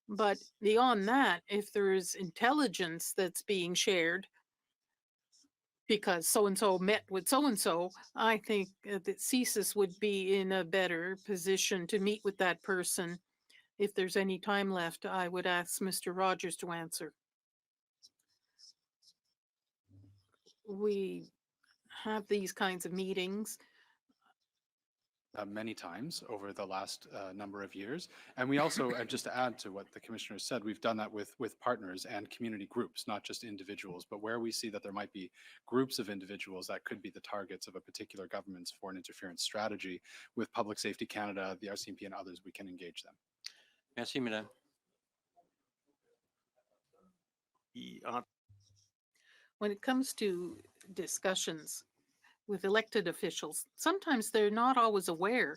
Speaker 3: But beyond that, if there's intelligence that's being shared, because so-and-so met with so-and-so, I think that CSIS would be in a better position to meet with that person. If there's any time left, I would ask Mr. Rogers to answer. We have these kinds of meetings.
Speaker 8: Many times over the last number of years. And we also, just to add to what the commissioner said, we've done that with partners and community groups, not just individuals, but where we see that there might be groups of individuals that could be the targets of a particular government's foreign interference strategy, with Public Safety Canada, the RCMP and others, we can engage them.
Speaker 1: Merci, madame.
Speaker 3: When it comes to discussions with elected officials, sometimes they're not always aware.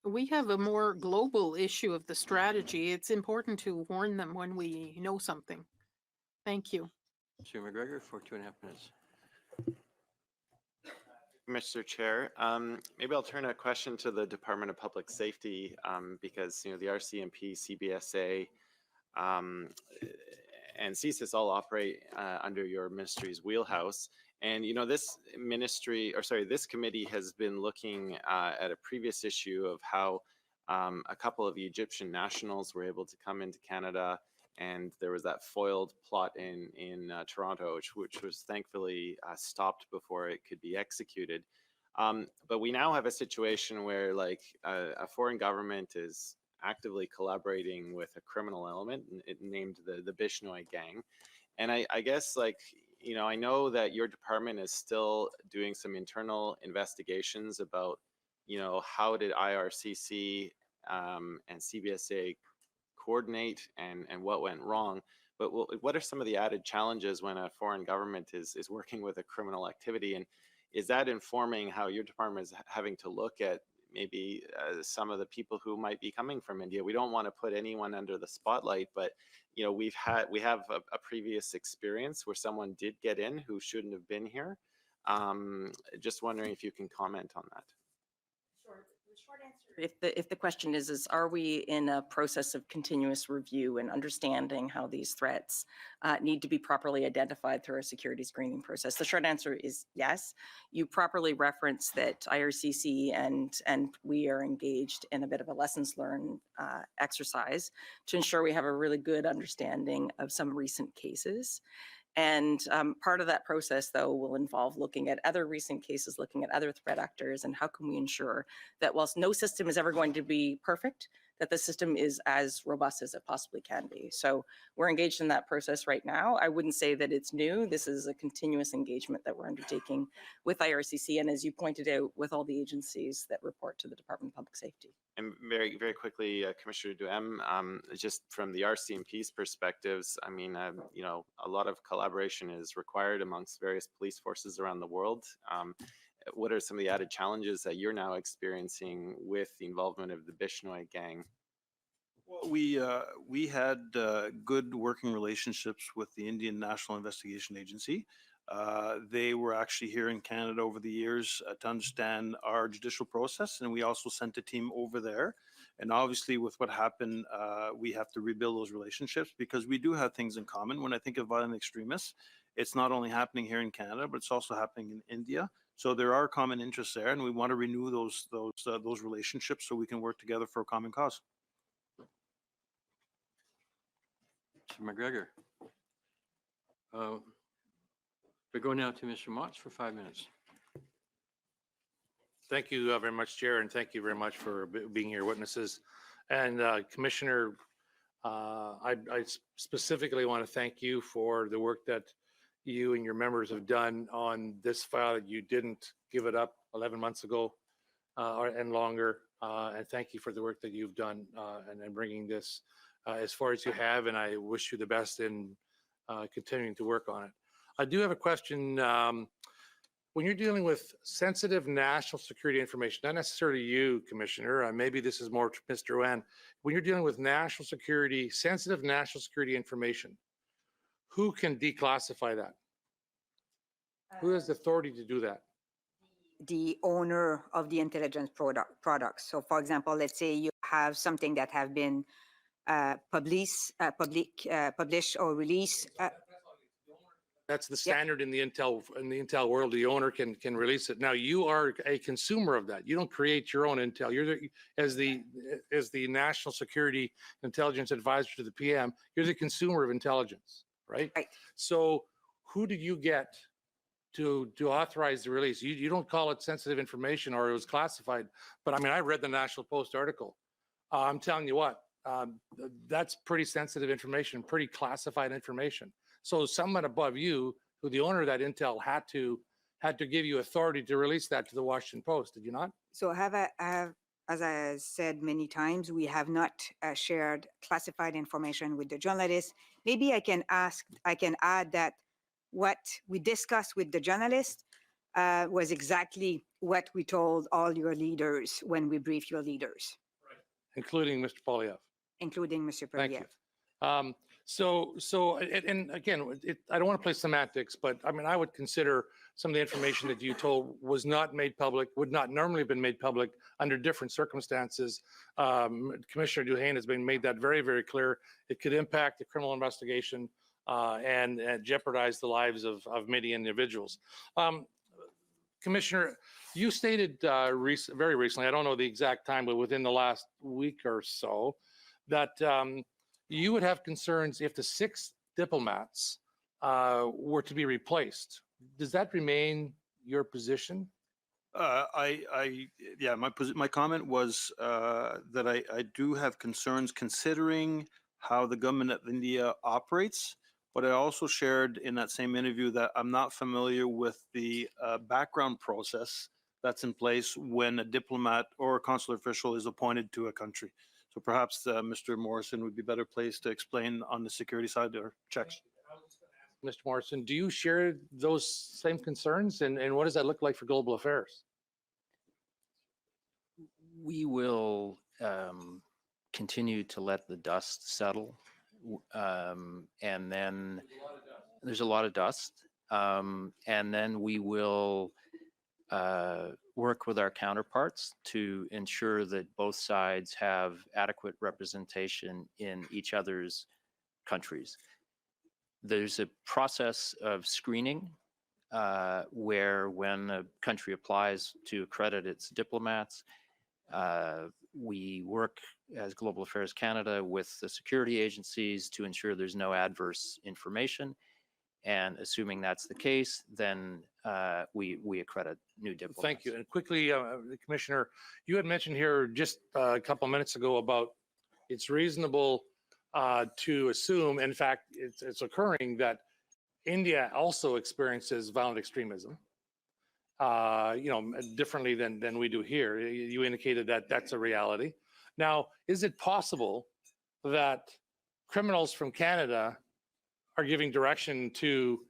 Speaker 3: We have a more global issue of the strategy. It's important to warn them when we know something. Thank you.
Speaker 1: Mr. McGregor for 2.5 minutes.
Speaker 9: Mr. Chair, maybe I'll turn a question to the Department of Public Safety, because the RCMP, CBSA, and CSIS all operate under your ministry's wheelhouse. And this this committee has been looking at a previous issue of how a couple of Egyptian nationals were able to come into Canada, and there was that foiled plot in Toronto, which was thankfully stopped before it could be executed. But we now have a situation where a foreign government is actively collaborating with a criminal element named the Bishnoi gang. And I guess I know that your department is still doing some internal investigations about, how did IRCC and CBSA coordinate and what went wrong. But what are some of the added challenges when a foreign government is working with a criminal activity? And is that informing how your department is having to look at maybe some of the people who might be coming from India? We don't want to put anyone under the spotlight, but we have a previous experience where someone did get in who shouldn't have been here. Just wondering if you can comment on that.
Speaker 2: Sure. The short answer
Speaker 14: If the question is are we in a process of continuous review and understanding how these threats need to be properly identified through our security screening process? The short answer is yes. You properly reference that IRCC and we are engaged in a bit of a lessons learned exercise to ensure we have a really good understanding of some recent cases. And part of that process, though, will involve looking at other recent cases, looking at other threat actors, and how can we ensure that whilst no system is ever going to be perfect, that the system is as robust as it possibly can be. So we're engaged in that process right now. I wouldn't say that it's new. This is a continuous engagement that we're undertaking with IRCC, and as you pointed out, with all the agencies that report to the Department of Public Safety.
Speaker 9: And very, very quickly, Commissioner Duhem, just from the RCMP's perspectives, I mean, you know, a lot of collaboration is required amongst various police forces around the world. What are some of the added challenges that you're now experiencing with the involvement of the Bishnoi gang?
Speaker 5: Well, we had good working relationships with the Indian National Investigation Agency. They were actually here in Canada over the years to understand our judicial process, and we also sent a team over there. And obviously, with what happened, we have to rebuild those relationships because we do have things in common. When I think of violent extremists, it's not only happening here in Canada, but it's also happening in India. So there are common interests there, and we want to renew those relationships so we can work together for a common cause.
Speaker 1: Mr. McGregor. We go now to Mr. Motz for 5 minutes.
Speaker 15: Thank you very much, Chair, and thank you very much for being here, witnesses. And Commissioner, I specifically want to thank you for the work that you and your members have done on this file. You didn't give it up 11 months ago and longer. And thank you for the work that you've done and bringing this as far as you have. And I wish you the best in continuing to work on it. I do have a question. When you're dealing with sensitive national security information, not necessarily you, Commissioner, maybe this is more to Mr. Owen. When you're dealing with national security, sensitive national security information, who can declassify that? Who has the authority to do that?
Speaker 2: The owner of the intelligence products. So for example, let's say you have something that have been published or released.
Speaker 15: That's the standard in the intel world. The owner can release it. Now you are a consumer of that. You don't create your own intel. You're as the national security intelligence advisor to the PM. You're the consumer of intelligence, right?
Speaker 2: Right.
Speaker 15: So who did you get to authorize the release? You don't call it sensitive information or it was classified. But I mean, I read the National Post article. I'm telling you what, that's pretty sensitive information, pretty classified information. So someone above you, who the owner of that intel had to give you authority to release that to the Washington Post, did you not?
Speaker 2: So as I said many times, we have not shared classified information with the journalists. Maybe I can add that what we discussed with the journalists was exactly what we told all your leaders when we briefed your leaders.
Speaker 15: Right. Including Mr. Poilievre.
Speaker 2: Including Mr.
Speaker 15: Thank
Speaker 2: Poilievre.
Speaker 15: you. And again, I don't want to play semantics, but I mean, I would consider some of the information that you told was not made public, would not normally have been made public under different circumstances. Commissioner Duhaime has made that very, very clear. It could impact the criminal investigation and jeopardize the lives of many individuals. Commissioner, you stated very recently, I don't know the exact time, but within the last week or so, that you would have concerns if the 6 diplomats were to be replaced. Does that remain your position?
Speaker 5: Yeah, my comment was that I do have concerns considering how the government of India operates, but I also shared in that same interview that I'm not familiar with the background process that's in place when a diplomat or a consular official is appointed to a country. So perhaps Mr. Morrison would be better placed to explain on the security side or checks.
Speaker 15: Mr. Morrison, do you share those same concerns? And what does that look like for global affairs?
Speaker 6: We will continue to let the dust settle. And then there's a lot of dust. And then we will work with our counterparts to ensure that both sides have adequate representation in each other's countries. There's a process of screening where when a country applies to accredit its diplomats, we work as Global Affairs Canada with the security agencies to ensure there's no adverse information. And assuming that's the case, then we accredit new diplomats.
Speaker 15: Thank you. And quickly, Commissioner, you had mentioned here just a couple of minutes ago about it's reasonable to assume, in fact, it's occurring that India also experiences violent extremism, differently than we do here. You indicated that that's a reality. Now, is it possible that criminals from Canada are giving direction to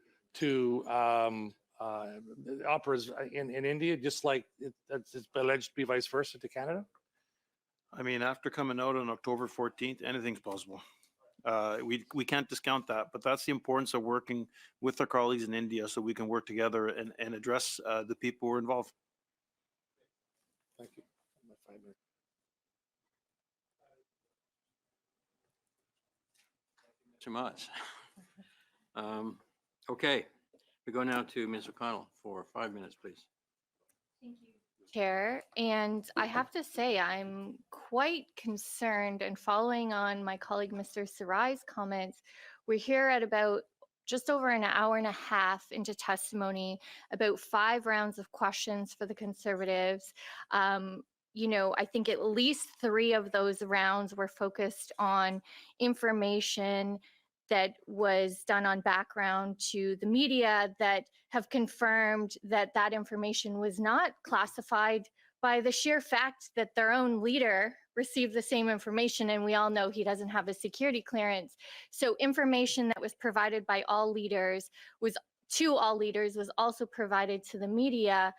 Speaker 15: operas in India, just like it's alleged to be vice versa to Canada?
Speaker 5: I mean, after coming out on October 14th, anything's possible. We can't discount that, but that's the importance of working with our colleagues in India so we can work together and address the people who are involved.
Speaker 15: Thank you.
Speaker 1: Too much. Okay, we go now to Ms. O'Connell for 5 minutes, please.
Speaker 16: Chair, and I have to say I'm quite concerned, and following on my colleague Mr. Sarai's comments, we're here at about just over an hour and a half into testimony, about 5 rounds of questions for the Conservatives. I think at least 3 of those rounds were focused on information that was done on background to the media that have confirmed that that information was not classified by the sheer fact that their own leader received the same information, and we all know he doesn't have a security clearance. So information that was provided by all leaders was also provided to the media,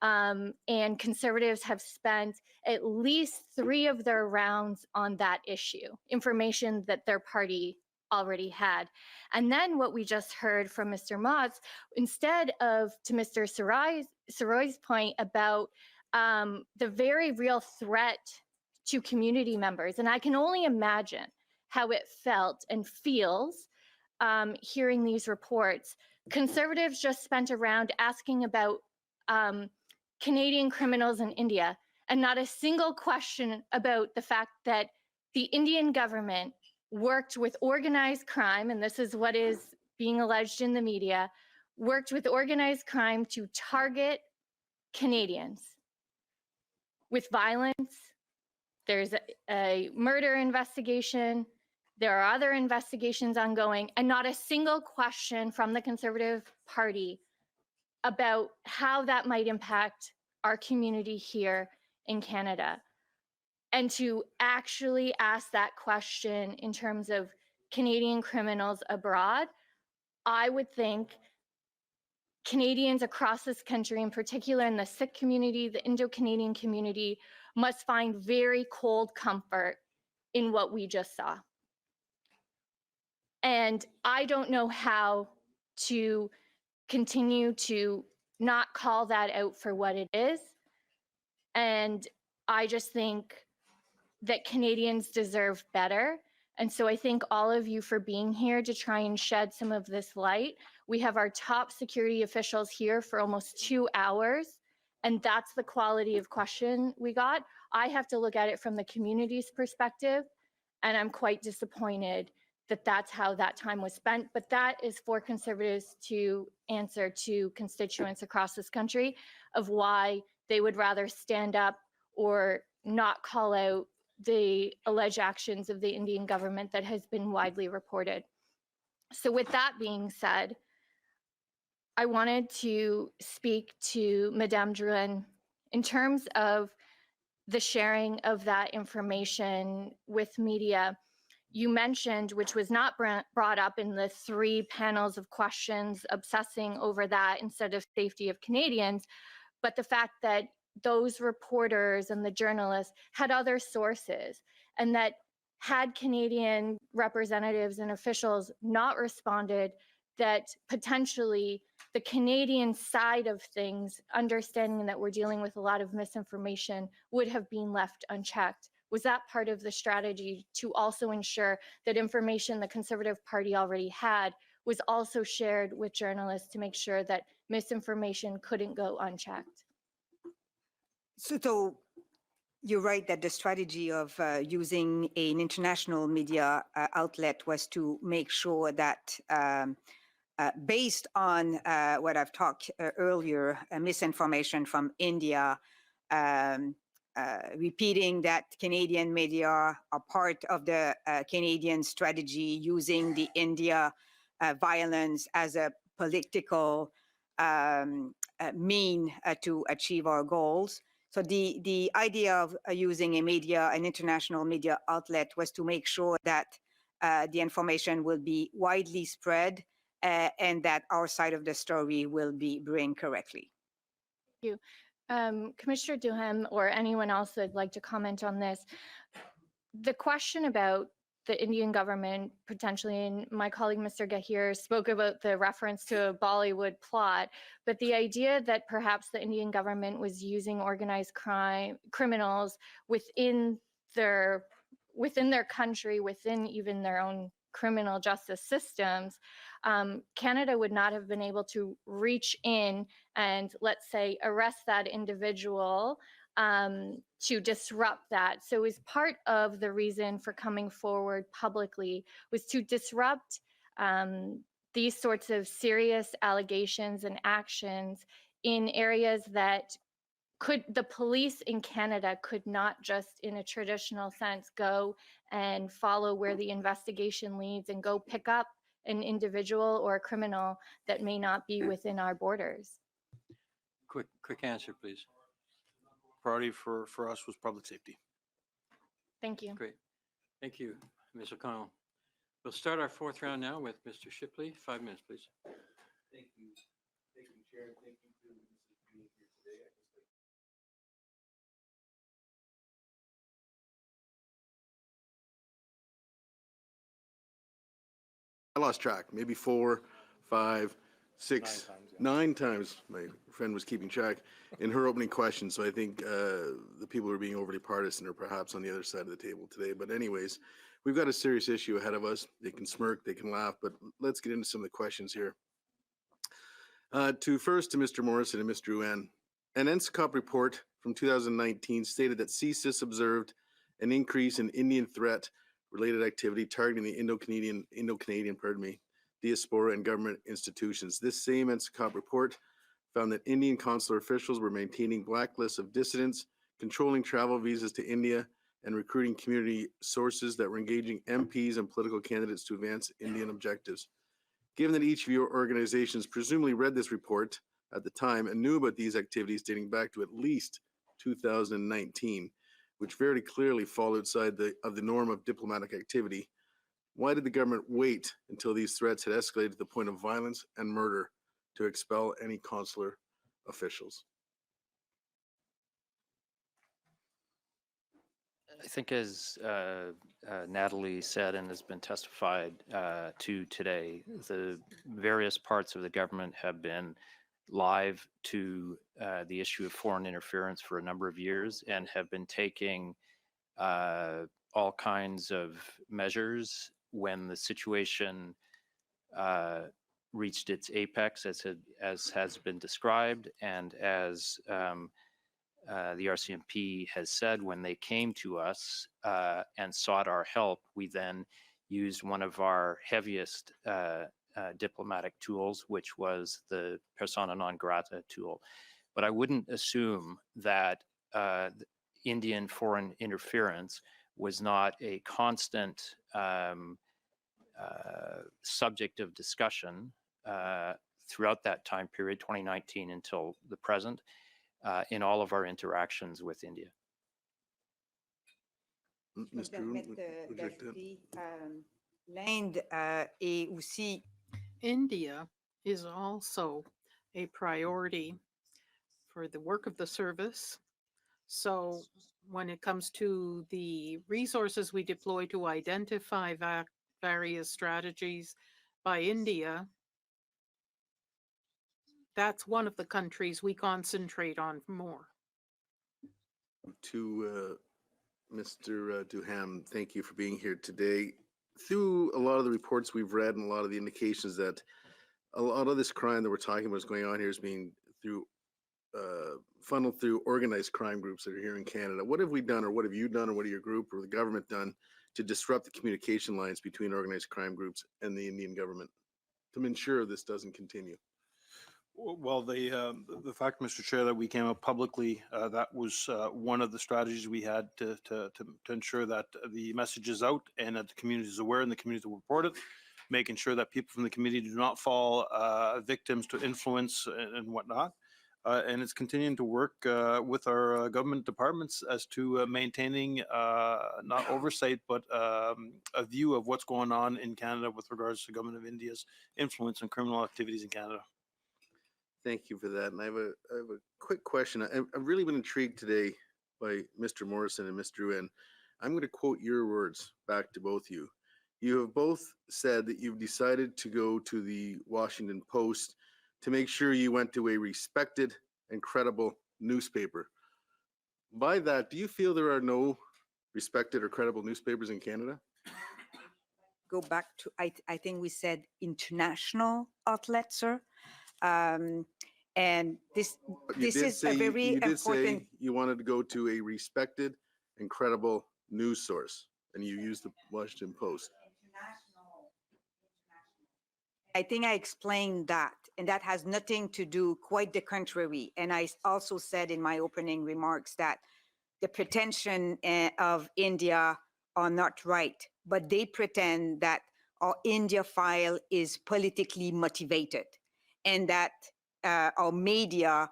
Speaker 16: and Conservatives have spent at least 3 of their rounds on that issue, information that their party already had. And then what we just heard from Mr. Motz, instead of, to Mr. Sarai's point about the very real threat to community members, and I can only imagine how it felt and feels hearing these reports. Conservatives just spent a round asking about Canadian criminals in India, and not a single question about the fact that the Indian government worked with organized crime, and this is what is being alleged in the media, worked with organized crime to target Canadians with violence. There's a murder investigation. There are other investigations ongoing, and not a single question from the Conservative Party about how that might impact our community here in Canada. And to actually ask that question in terms of Canadian criminals abroad, I would think Canadians across this country, in particular in the Sikh community, the Indo-Canadian community, must find very cold comfort in what we just saw. And I don't know how to continue to not call that out for what it is. And I just think that Canadians deserve better. And so I thank all of you for being here to try and shed some of this light. We have our top security officials here for almost 2 hours, and that's the quality of question we got. I have to look at it from the community's perspective, and I'm quite disappointed that that's how that time was spent. But that is for Conservatives to answer to constituents across this country of why they would rather stand up or not call out the alleged actions of the Indian government that has been widely reported. So with that being said, I wanted to speak to Madame Drouin in terms of the sharing of that information with media. You mentioned, which was not brought up in the 3 panels of questions obsessing over that instead of safety of Canadians, but the fact that those reporters and the journalists had other sources, and that had Canadian representatives and officials not responded, that potentially the Canadian side of things, understanding that we're dealing with a lot of misinformation, would have been left unchecked? Was that part of the strategy to also ensure that information the Conservative Party already had was also shared with journalists to make sure that misinformation couldn't go unchecked?
Speaker 2: So you're right that the strategy of using an international media outlet was to make sure that based on what I've talked earlier, misinformation from India, repeating that Canadian media are part of the Canadian strategy, using the India violence as a political mean to achieve our goals. So the idea of using an international media outlet was to make sure that the information will be widely spread and that our side of the story will be bring correctly.
Speaker 16: Thank you. Commissioner Duhem or anyone else that'd like to comment on this. The question about the Indian government potentially, and my colleague Mr. Gahir spoke about the reference to a Bollywood plot, but the idea that perhaps the Indian government was using organized criminals within their country, within even their own criminal justice systems, Canada would not have been able to reach in and, let's say, arrest that individual to disrupt that. So is part of the reason for coming forward publicly was to disrupt these sorts of serious allegations and actions in areas that the police in Canada could not just in a traditional sense go and follow where the investigation leads and go pick up an individual or a criminal that may not be within our borders.
Speaker 1: Quick answer, please.
Speaker 5: Priority for us was public safety.
Speaker 16: Thank you.
Speaker 1: Great. Thank you, Ms. O'Connell. We'll start our fourth round now with Mr. Shipley. 5 minutes, please.
Speaker 17: Thank you. Thank you, Chair. Thank you to Mrs. being here today.
Speaker 18: I lost track, maybe 4, 5, 6, 9 times. My friend was keeping track in her opening question. So I think the people who are being overly partisan are perhaps on the other side of the table today. But anyways, we've got a serious issue ahead of us. They can smirk, they can laugh, but let's get into some of the questions here. To Mr. Morrison and Mr. Uan, an NSA report from 2019 stated that CSIS observed an increase in Indian threat related activity targeting the Indo-Canadian, diaspora and government institutions. This same NSA report found that Indian consular officials were maintaining blacklists of dissidents, controlling travel visas to India, and recruiting community sources that were engaging MPs and political candidates to advance Indian objectives. Given that each of your organizations presumably read this report at the time and knew about these activities dating back to at least 2019, which very clearly fall outside of the norm of diplomatic activity, why did the government wait until these threats had escalated to the point of violence and murder to expel any consular officials?
Speaker 6: I think as Natalie said and has been testified to today, the various parts of the government have been live to the issue of foreign interference for a number of years and have been taking all kinds of measures when the situation reached its apex, as has been described, and as the RCMP has said, when they came to us and sought our help, we then used one of our heaviest diplomatic tools, which was the persona non grata tool. But I wouldn't assume that Indian foreign interference was not a constant subject of discussion throughout that time period, 2019 until the present, in all of our interactions with India.
Speaker 3: India is also a priority for the work of the service. So when it comes to the resources we deploy to identify various strategies by India, that's one of the countries we concentrate on more.
Speaker 18: To Mr. Duham, thank you for being here today. Through a lot of the reports we've read and a lot of the indications that a lot of this crime that we're talking about is going on here is being funneled through organized crime groups that are here in Canada. What have we done, or what have you done, or what have your group or the government done to disrupt the communication lines between organized crime groups and the Indian government to ensure this doesn't continue?
Speaker 5: Well, the fact, Mr. Chair, that we came up publicly, that was one of the strategies we had to ensure that the message is out and that the community is aware and the community will report it, making sure that people from the community do not fall victims to influence and whatnot. And it's continuing to work with our government departments as to maintaining not oversight, but a view of what's going on in Canada with regards to the government of India's influence on criminal activities in Canada.
Speaker 18: Thank you for that. And I have a quick question. I've really been intrigued today by Mr. Morrison and Mr. Nguyen. I'm going to quote your words back to both you. You have both said that you've decided to go to the Washington Post to make sure you went to a respected and credible newspaper. By that, do you feel there are no respected or credible newspapers in Canada?
Speaker 2: Go back to, I think we said international outlet, sir. And this is a very
Speaker 18: you did
Speaker 2: important.
Speaker 18: say you wanted to go to a respected and credible news source, and you used the Washington Post.
Speaker 2: I think I explained that, and that has nothing to do, quite the contrary. And I also said in my opening remarks that the pretension of India are not right, but they pretend that our India file is politically motivated and that our media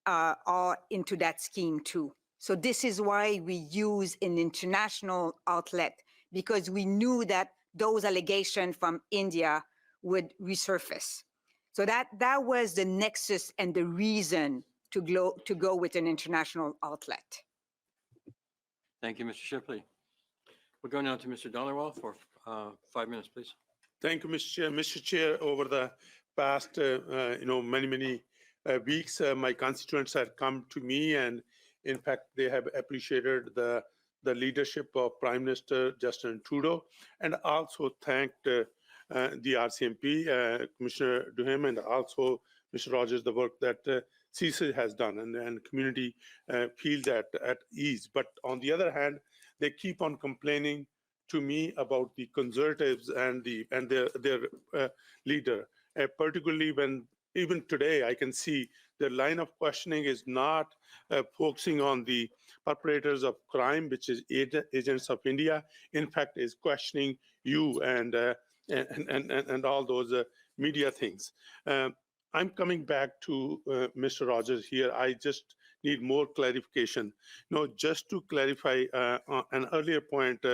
Speaker 2: are into that scheme too. So this is why we use an international outlet, because we knew that those allegations from India would resurface. So that was the nexus and the reason to go with an international outlet.
Speaker 1: Thank you, Mr. Shipley. We'll go now to Mr. Dollarwall for 5 minutes, please.
Speaker 10: Thank you, Mr. Chair. Mr. Chair, over the past, many weeks, my constituents have come to me, and in fact, they have appreciated the leadership of Prime Minister Justin Trudeau, and also thanked the RCMP, Commissioner Duham, and also Mr. Rogers, the work that CSIS has done, and community feel that at ease. But on the other hand, they keep on complaining to me about the Conservatives and their leader, particularly when even today I can see the line of questioning is not focusing on the perpetrators of crime, which is agents of India. In fact, is questioning you and all those media things. I'm coming back to Mr. Rogers here. I just need more clarification. Just to clarify an earlier point,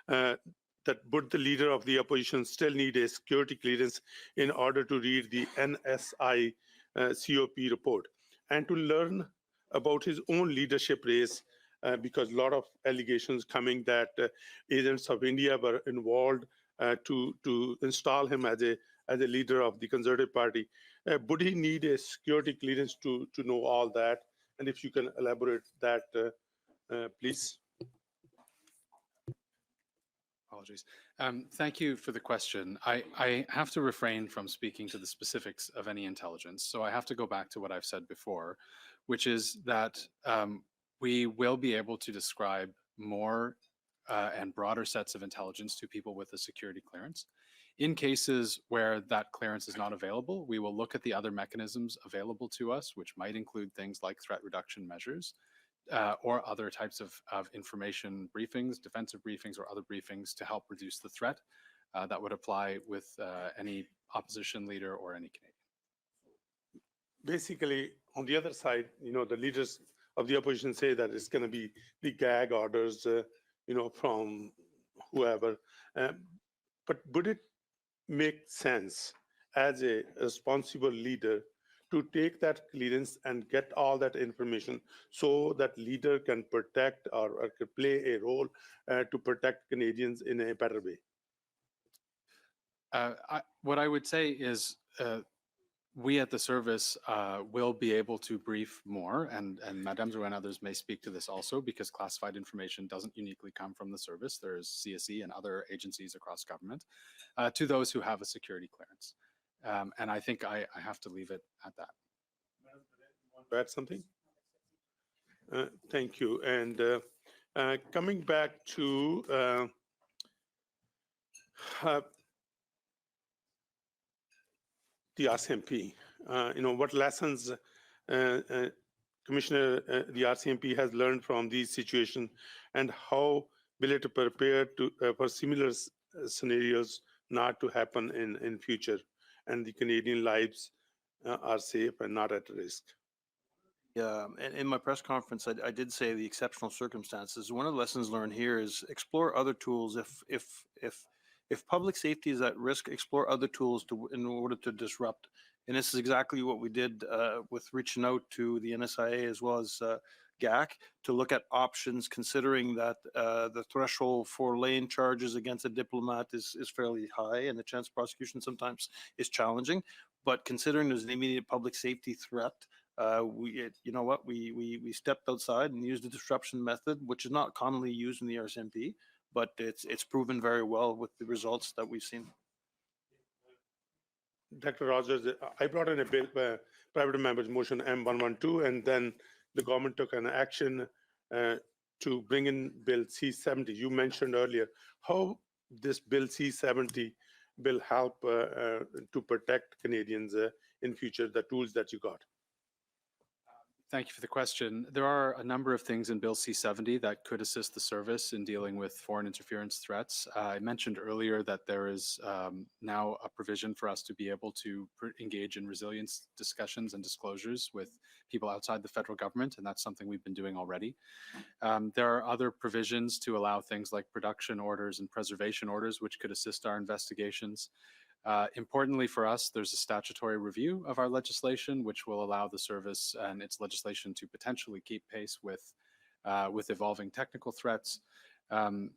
Speaker 10: that would the leader of the opposition still need a security clearance in order to read the NSA COP report and to learn about his own leadership race, because a lot of allegations coming that agents of India were involved to install him as a leader of the Conservative Party. Would he need a security clearance to know all that? And if you can elaborate that, please.
Speaker 8: Apologies. Thank you for the question. I have to refrain from speaking to the specifics of any intelligence. So I have to go back to what I've said before, which is that we will be able to describe more and broader sets of intelligence to people with a security clearance. In cases where that clearance is not available, we will look at the other mechanisms available to us, which might include things like threat reduction measures, or other types of information briefings, defensive briefings, or other briefings to help reduce the threat that would apply with any opposition leader or any Canadian.
Speaker 10: Basically, on the other side, the leaders of the opposition say that it's going to be the gag orders, from whoever. But would it make sense as a responsible leader to take that clearance and get all that information so that leader can protect or can play a role to protect Canadians in a better way?
Speaker 8: What I would say is We at the service will be able to brief more, and Madame Zhou and others may speak to this also, because classified information doesn't uniquely come from the service. There's CSE and other agencies across government to those who have a security clearance. And I think I have to leave it at that.
Speaker 10: Want to add something? Thank you. And coming back to the RCMP, what lessons Commissioner, the RCMP has learned from these situations, and how will it prepare to for similar scenarios not to happen in future, and the Canadian lives are safe and not at risk?
Speaker 5: Yeah, and in my press conference, I did say the exceptional circumstances. One of the lessons learned here is explore other tools. If public safety is at risk, explore other tools in order to disrupt. And this is exactly what we did with reaching out to the NSA as well as GAC to look at options, considering that the threshold for laying charges against a diplomat is fairly high, and the chance of prosecution sometimes is challenging. But considering there's an immediate public safety threat, we stepped outside and used the disruption method, which is not commonly used in the RCMP, but it's proven very well with the results that we've seen.
Speaker 10: Dr. Rogers, I brought in a bill, private members motion M112, and then the government took an action to bring in Bill C70. You mentioned earlier how this Bill C70 will help to protect Canadians in future, the tools that you got.
Speaker 8: Thank you for the question. There are a number of things in Bill C70 that could assist the service in dealing with foreign interference threats. I mentioned earlier that there is now a provision for us to be able to engage in resilience discussions and disclosures with people outside the federal government, and that's something we've been doing already. There are other provisions to allow things like production orders and preservation orders, which could assist our investigations. Importantly for us, there's a statutory review of our legislation, which will allow the service and its legislation to potentially keep pace with evolving technical threats. I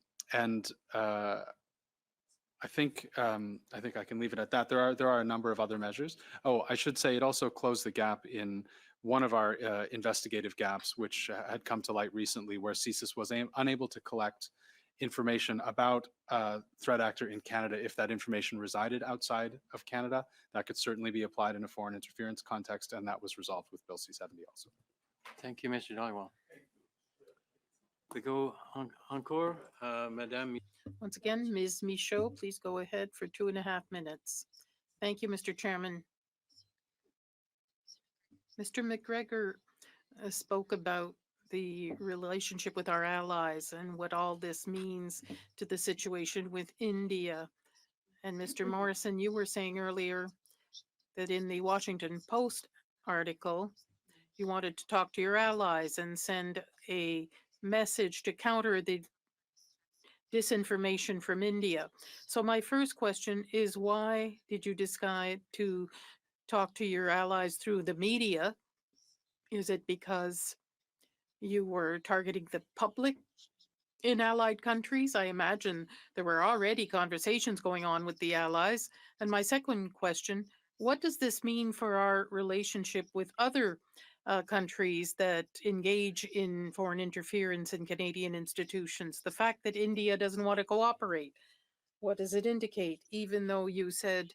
Speaker 8: think I can leave it at that. There are a number of other measures. Oh, I should say it also closed the gap in one of our investigative gaps, which had come to light recently, where CSIS was unable to collect information about a threat actor in Canada if that information resided outside of Canada. That could certainly be applied in a foreign interference context, and that was resolved with Bill C70 also.
Speaker 1: Thank you, Mr. Dhaliwal. We go encore, Madame.
Speaker 3: Once again, Ms. Michaud, please go ahead for 2.5 minutes. Thank you, Mr. Chairman. Mr. McGregor spoke about the relationship with our allies and what all this means to the situation with India. And Mr. Morrison, you were saying earlier that in the Washington Post article, you wanted to talk to your allies and send a message to counter the disinformation from India. So my first question is, why did you decide to talk to your allies through the media? Is it because you were targeting the public in allied countries? I imagine there were already conversations going on with the allies. And my second question, what does this mean for our relationship with other countries that engage in foreign interference in Canadian institutions? The fact that India doesn't want to cooperate, what does it indicate? Even though you said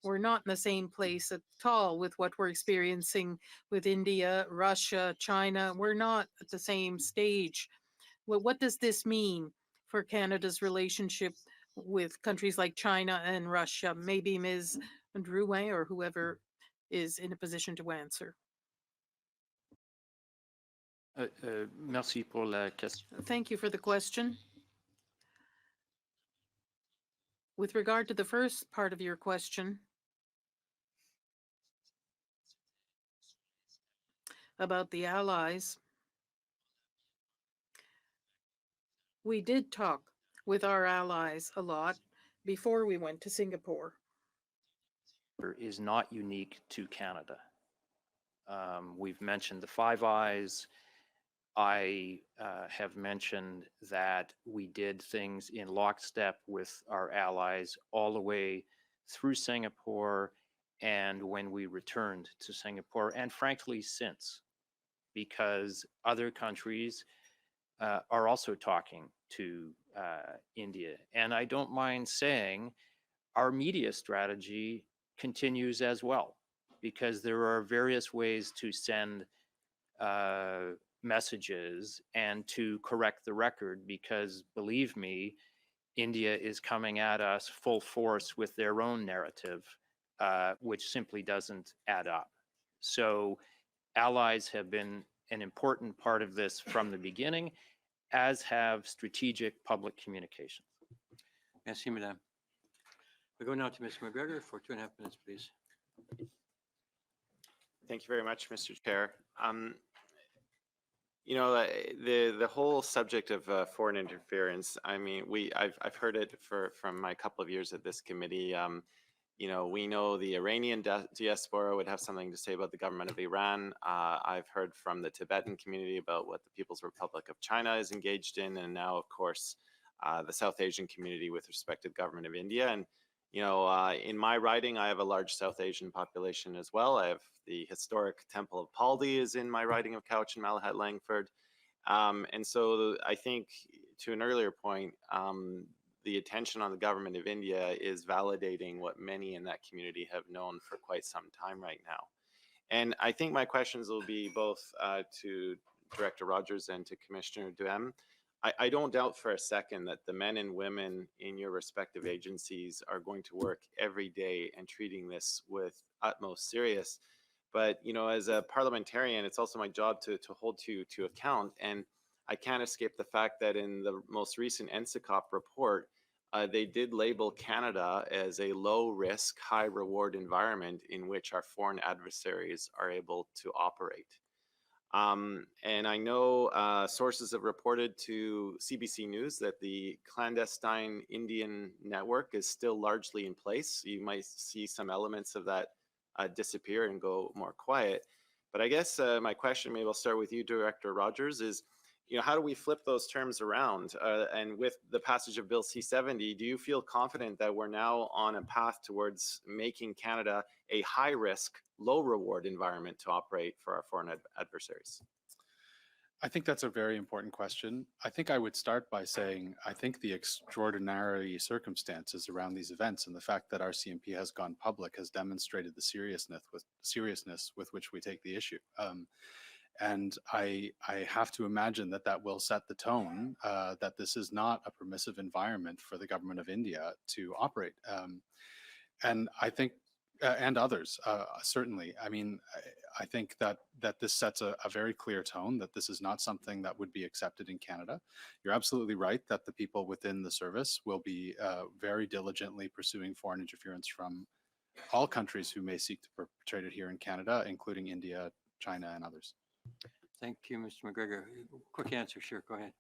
Speaker 3: we're not in the same place at all with what we're experiencing with India, Russia, China. We're not at the same stage. Well, what does this mean for Canada's relationship with countries like China and Russia? Maybe Ms. Drouin or whoever is in a position to answer.
Speaker 6: Merci pour la question.
Speaker 3: Thank you for the question. With regard to the first part of your question, about the allies, we did talk with our allies a lot before we went to Singapore.
Speaker 6: Is not unique to Canada. We've mentioned the Five Eyes. I have mentioned that we did things in lockstep with our allies all the way through Singapore and when we returned to Singapore, and frankly, since, because other countries are also talking to India. And I don't mind saying our media strategy continues as well, because there are various ways to send messages and to correct the record, because believe me, India is coming at us full force with their own narrative, which simply doesn't add up. So allies have been an important part of this from the beginning, as have strategic public communications.
Speaker 1: Merci, Madame. We go now to Mr. McGregor for 2.5 minutes, please.
Speaker 9: Thank you very much, Mr. Chair. You know, the whole subject of foreign interference, I mean, I've heard it from my couple of years at this committee. You know, we know the Iranian diaspora would have something to say about the government of Iran. I've heard from the Tibetan community about what the People's Republic of China is engaged in, and now, of course, the South Asian community with respect to the government of India. And you know, in my riding, I have a large South Asian population as well. I have the historic Temple of Paldi is in my riding of Couch and Malahat Langford. And so I think, to an earlier point, the attention on the government of India is validating what many in that community have known for quite some time right now. And I think my questions will be both to Director Rogers and to Commissioner Duhem. I don't doubt for a second that the men and women in your respective agencies are going to work every day and treating this with utmost serious. But, you know, as a parliamentarian, it's also my job to hold you to account. And I can't escape the fact that in the most recent NSA report, they did label Canada as a low risk, high reward environment in which our foreign adversaries are able to operate. And I know sources have reported to CBC News that the clandestine Indian network is still largely in place. You might see some elements of that disappear and go more quiet. But I guess my question, maybe I'll start with you, Director Rogers, is, you know, how do we flip those terms around? And with the passage of Bill C-70, do you feel confident that we're now on a path towards making Canada a high-risk, low-reward environment to operate for our foreign adversaries?
Speaker 8: I think that's a very important question. I think I would start by saying, I think the extraordinary circumstances around these events and the fact that RCMP has gone public has demonstrated the seriousness with which we take the issue. And I have to imagine that that will set the tone, that this is not a permissive environment for the government of India to operate. And I think, and others, certainly. I mean, I think that this sets a very clear tone that this is not something that would be accepted in Canada. You're absolutely right that the people within the service will be very diligently pursuing foreign interference from all countries who may seek to perpetrate it here in Canada, including India, China, and others.
Speaker 1: Thank you, Mr. McGregor. Quick answer, sure, go ahead.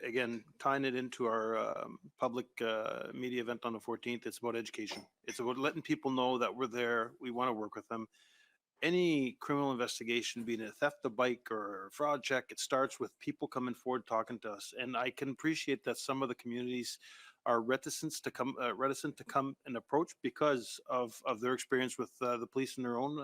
Speaker 5: Again, tying it into our public media event on the 14th, it's about education. It's about letting people know that we're there, we want to work with them. Any criminal investigation, being a theft of bike or a fraud check, it starts with people coming forward talking to us. And I can appreciate that some of the communities are reticent to come and approach because of their experience with the police in their own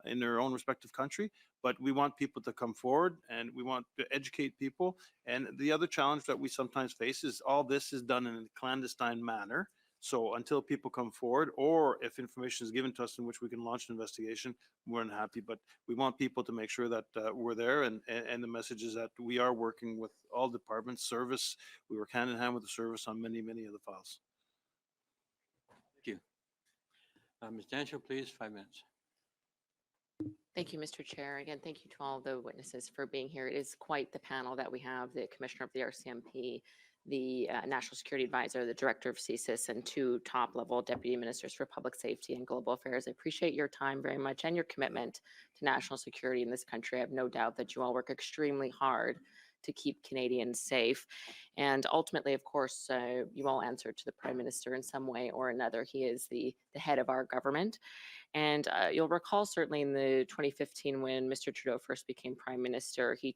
Speaker 5: in their own respective country. But we want people to come forward and we want to educate people. And the other challenge that we sometimes face is all this is done in a clandestine manner. So until people come forward, or if information is given to us in which we can launch an investigation, we're unhappy. But we want people to make sure that we're there, and the message is that we are working with all departments, service. We work hand in hand with the service on many, many of the files.
Speaker 1: Thank you. Ms. Dancho, please, 5 minutes.
Speaker 4: Thank you, Mr. Chair. Again, thank you to all the witnesses for being here. It is quite the panel that we have, the Commissioner of the RCMP, the National Security Advisor, the Director of CSIS, and 2 top-level Deputy Ministers for Public Safety and Global Affairs. I appreciate your time very much and your commitment to national security in this country. I have no doubt that you all work extremely hard to keep Canadians safe. And ultimately, of course, you all answer to the Prime Minister in some way or another. He is the head of our government. And you'll recall certainly in the 2015 when Mr. Trudeau first became Prime Minister, he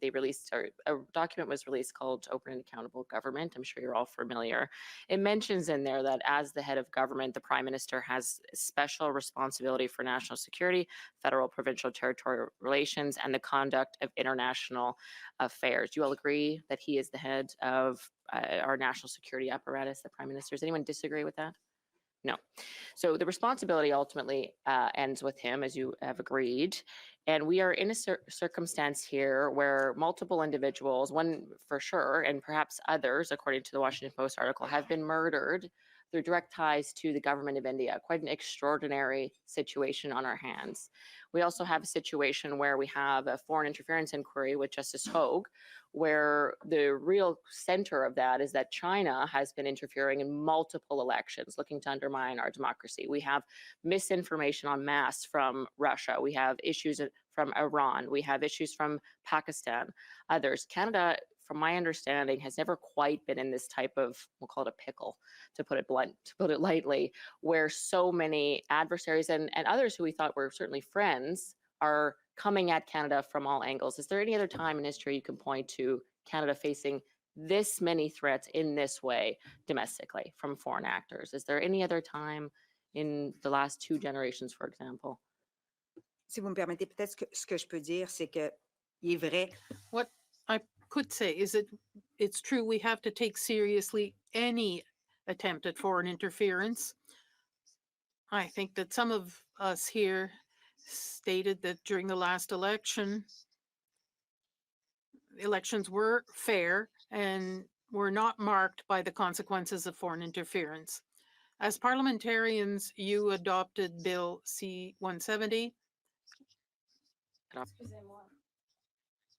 Speaker 4: they released, or a document was released called Open and Accountable Government. I'm sure you're all familiar. It mentions in there that as the head of government, the Prime Minister has special responsibility for national security, federal, provincial, territorial relations, and the conduct of international affairs. Do you all agree that he is the head of our national security apparatus, the Prime Minister? Does anyone disagree with that? No. So the responsibility ultimately ends with him, as you have agreed. And we are in a circumstance here where multiple individuals, one for sure, and perhaps others, according to the Washington Post article, have been murdered through direct ties to the government of India. Quite an extraordinary situation on our hands. We also have a situation where we have a foreign interference inquiry with Justice Hogue, where the real center of that is that China has been interfering in multiple elections, looking to undermine our democracy. We have misinformation en masse from Russia. We have issues from Iran. We have issues from Pakistan, others. Canada, from my understanding, has never quite been in this type of, we'll call it a pickle, to put it blunt, to put it lightly, where so many adversaries and others who we thought were certainly friends are coming at Canada from all angles. Is there any other time in history you can point to Canada facing this many threats in this way domestically from foreign actors? Is there any other time in the last 2 generations, for example?
Speaker 2: Si vous me permettez, peut-être ce que je peux dire, c'est que il est vrai.
Speaker 3: What I could say is that it's true we have to take seriously any attempt at foreign interference. I think that some of us here stated that during the last election, elections were fair and were not marked by the consequences of foreign interference. As parliamentarians, you adopted Bill C-170.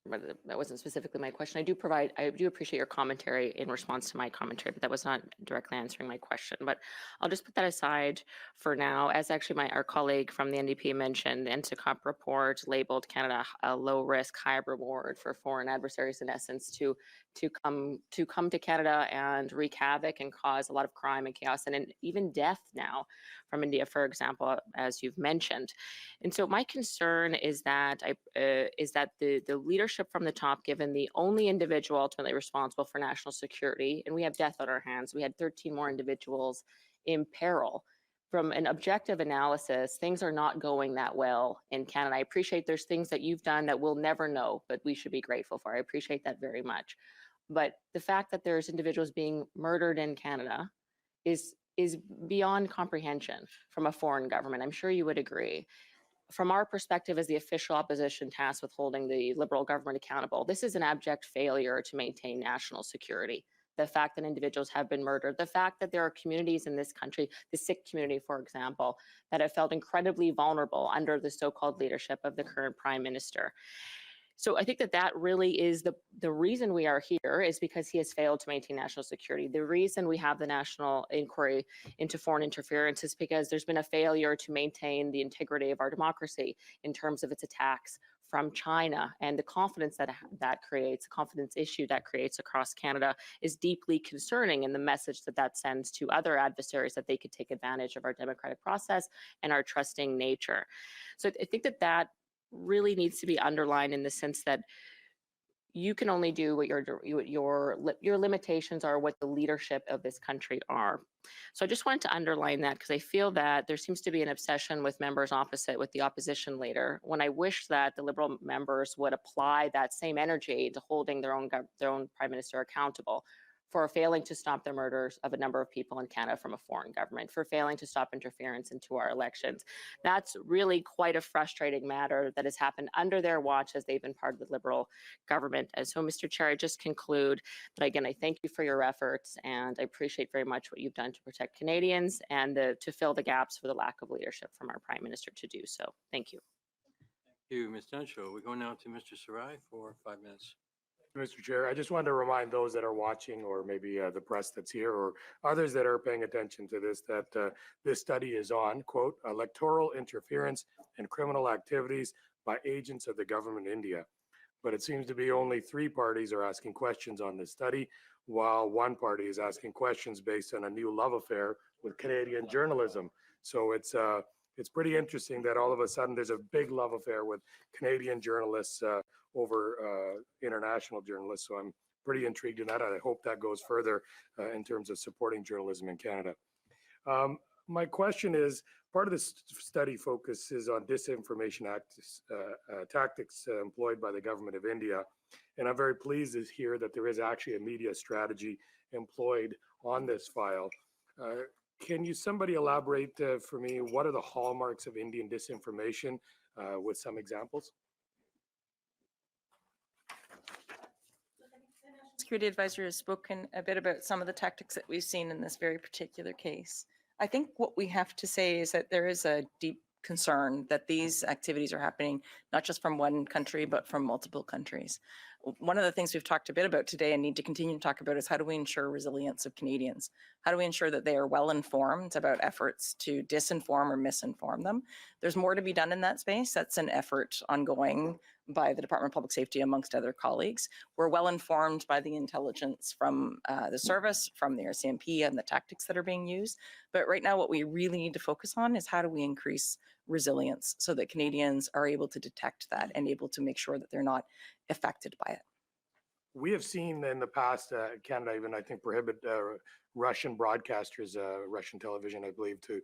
Speaker 4: But that wasn't specifically my question. I do appreciate your commentary in response to my commentary, but that was not directly answering my question. But I'll just put that aside for now. As actually our colleague from the NDP mentioned, the NSA report labeled Canada a low risk, high reward for foreign adversaries, in essence, to come to Canada and wreak havoc and cause a lot of crime and chaos and even death now from India, for example, as you've mentioned. And so my concern is that the leadership from the top, given the only individual ultimately responsible for national security, and we have death on our hands. We had 13 more individuals in peril. From an objective analysis, things are not going that well in Canada. I appreciate there's things that you've done that we'll never know, but we should be grateful for. I appreciate that very much. But the fact that there's individuals being murdered in Canada is beyond comprehension from a foreign government. I'm sure you would agree. From our perspective as the official opposition tasked with holding the Liberal government accountable, this is an abject failure to maintain national security. The fact that individuals have been murdered, the fact that there are communities in this country, the Sikh community, for example, that have felt incredibly vulnerable under the so-called leadership of the current Prime Minister. So I think that really is the reason we are here, is because he has failed to maintain national security. The reason we have the national inquiry into foreign interference is because there's been a failure to maintain the integrity of our democracy in terms of its attacks from China, and the confidence that creates, the confidence issue that creates across Canada is deeply concerning, and the message that sends to other adversaries that they could take advantage of our democratic process and our trusting nature. So I think that really needs to be underlined in the sense that you can only do what your limitations are, what the leadership of this country are. So I just wanted to underline that, because I feel that there seems to be an obsession with members opposite with the opposition leader, when I wish that the Liberal members would apply that same energy to holding their own Prime Minister accountable for failing to stop the murders of a number of people in Canada from a foreign government, for failing to stop interference into our elections. That's really quite a frustrating matter that has happened under their watch as they've been part of the Liberal government. And so, Mr. Chair, I just conclude that, again, I thank you for your efforts, and I appreciate very much what you've done to protect Canadians and to fill the gaps for the lack of leadership from our Prime Minister to do so. Thank you.
Speaker 1: Thank you, Ms. Dunshall. We go now to Mr. Sarai for 5 minutes.
Speaker 11: Mr. Chair, I just wanted to remind those that are watching, or maybe the press that's here, or others that are paying attention to this, that this study is on, quote, electoral interference and criminal activities by agents of the government of India. But it seems to be only 3 parties are asking questions on this study, while 1 party is asking questions based on a new love affair with Canadian journalism. So it's pretty interesting that all of a sudden there's a big love affair with Canadian journalists over international journalists. So I'm pretty intrigued in that. I hope that goes further in terms of supporting journalism in Canada. My question is, part of this study focuses on disinformation tactics employed by the government of India. And I'm very pleased to hear that there is actually a media strategy employed on this file. Can somebody elaborate for me, what are the hallmarks of Indian disinformation with some examples?
Speaker 14: Security advisor has spoken a bit about some of the tactics that we've seen in this very particular case. I think what we have to say is that there is a deep concern that these activities are happening not just from one country, but from multiple countries. One of the things we've talked a bit about today and need to continue to talk about is how do we ensure resilience of Canadians? How do we ensure that they are well informed about efforts to disinform or misinform them? There's more to be done in that space. That's an effort ongoing by the Department of Public Safety amongst other colleagues. We're well informed by the intelligence from the service, from the RCMP and the tactics that are being used. But right now what we really need to focus on is how do we increase resilience so that Canadians are able to detect that and able to make sure that they're not affected by it.
Speaker 11: We have seen in the past, Canada even, I think, prohibit Russian broadcasters, Russian television, I believe, to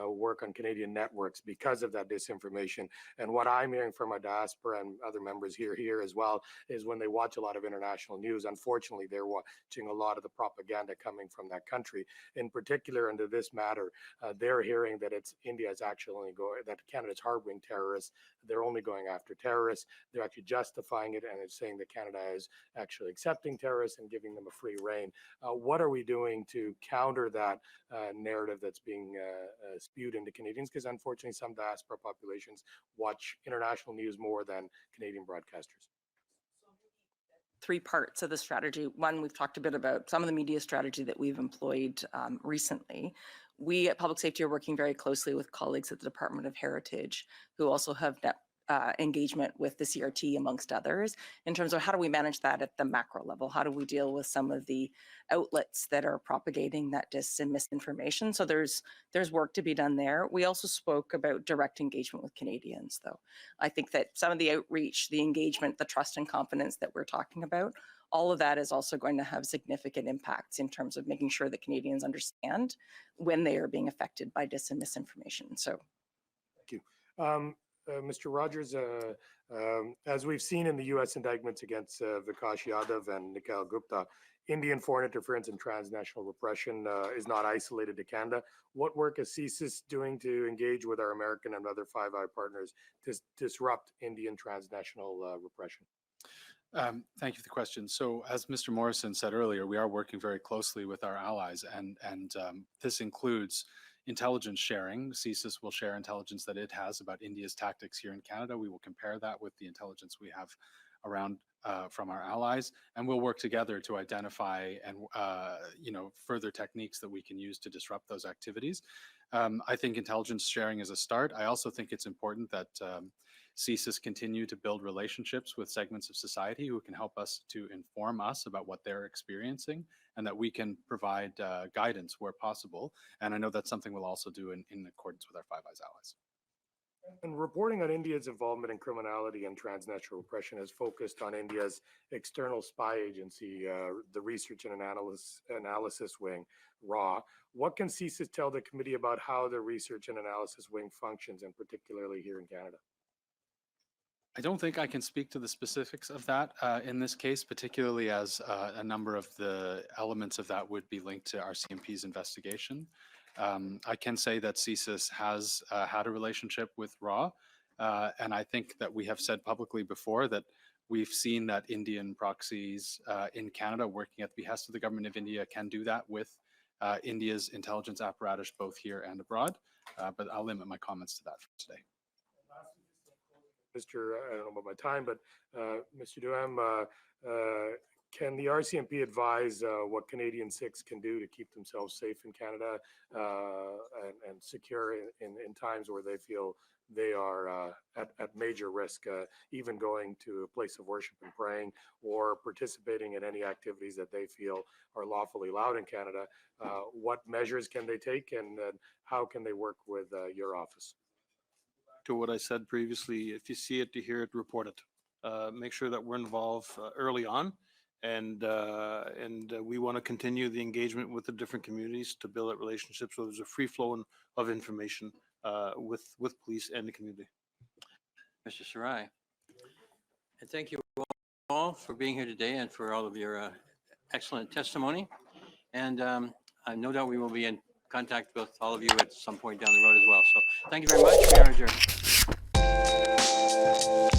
Speaker 11: work on Canadian networks because of that disinformation. And what I'm hearing from our diaspora and other members here as well is when they watch a lot of international news, unfortunately, they're watching a lot of the propaganda coming from that country. In particular, under this matter, they're hearing that India is actually only going, that Canada's harboring terrorists. They're only going after terrorists. They're actually justifying it, and it's saying that Canada is actually accepting terrorists and giving them a free rein. What are we doing to counter that narrative that's being spewed into Canadians? Because unfortunately, some diaspora populations watch international news more than Canadian broadcasters.
Speaker 14: Three parts of the strategy. One, we've talked a bit about some of the media strategy that we've employed recently. We at Public Safety are working very closely with colleagues at the Department of Heritage who also have engagement with the CRT amongst others in terms of how do we manage that at the macro level? How do we deal with some of the outlets that are propagating that dis and misinformation? So there's work to be done there. We also spoke about direct engagement with Canadians, though. I think that some of the outreach, the engagement, the trust and confidence that we're talking about, all of that is also going to have significant impacts in terms of making sure that Canadians understand when they are being affected by dis and misinformation. So
Speaker 11: thank you. Mr. Rogers, as we've seen in the U.S. indictments against Vikash Yadav and Nikhil Gupta, Indian foreign interference and transnational repression is not isolated to Canada. What work is CSIS doing to engage with our American and other Five Eye partners to disrupt Indian transnational repression?
Speaker 8: Thank you for the question. So as Mr. Morrison said earlier, we are working very closely with our allies, and this includes intelligence sharing. CSIS will share intelligence that it has about India's tactics here in Canada. We will compare that with the intelligence we have around from our allies, and we'll work together to identify and further techniques that we can use to disrupt those activities. I think intelligence sharing is a start. I also think it's important that CSIS continue to build relationships with segments of society who can help us to inform us about what they're experiencing, and that we can provide guidance where possible. And I know that's something we'll also do in accordance with our Five Eyes allies.
Speaker 11: And reporting on India's involvement in criminality and transnational repression has focused on India's external spy agency, the Research and Analysis Wing, RAW. What can CSIS tell the committee about how the Research and Analysis Wing functions, and particularly here in Canada?
Speaker 8: I don't think I can speak to the specifics of that in this case, particularly as a number of the elements of that would be linked to RCMP's investigation. I can say that CSIS has had a relationship with RAW, and I think that we have said publicly before that we've seen that Indian proxies in Canada working at the behest of the government of India can do that with India's intelligence apparatus both here and abroad, but I'll limit my comments to that for today.
Speaker 11: Mr. I don't know about my time, but Mr. Duham, can the RCMP advise what Canadian Sikhs can do to keep themselves safe in Canada and secure in times where they feel they are at major risk, even going to a place of worship and praying, or participating in any activities that they feel are lawfully allowed in Canada? What measures can they take, and how can they work with your office?
Speaker 5: To what I said previously, if you see it, to hear it, report it. make sure that we're involved early on. And we want to continue the engagement with the different communities to build up relationships so there's a free flow of information with police and the community.
Speaker 1: Mr. Sarai. And thank you all for being here today and for all of your excellent testimony. And I no doubt we will be in contact with all of you at some point down the road as well. So thank you very much. We are adjourned.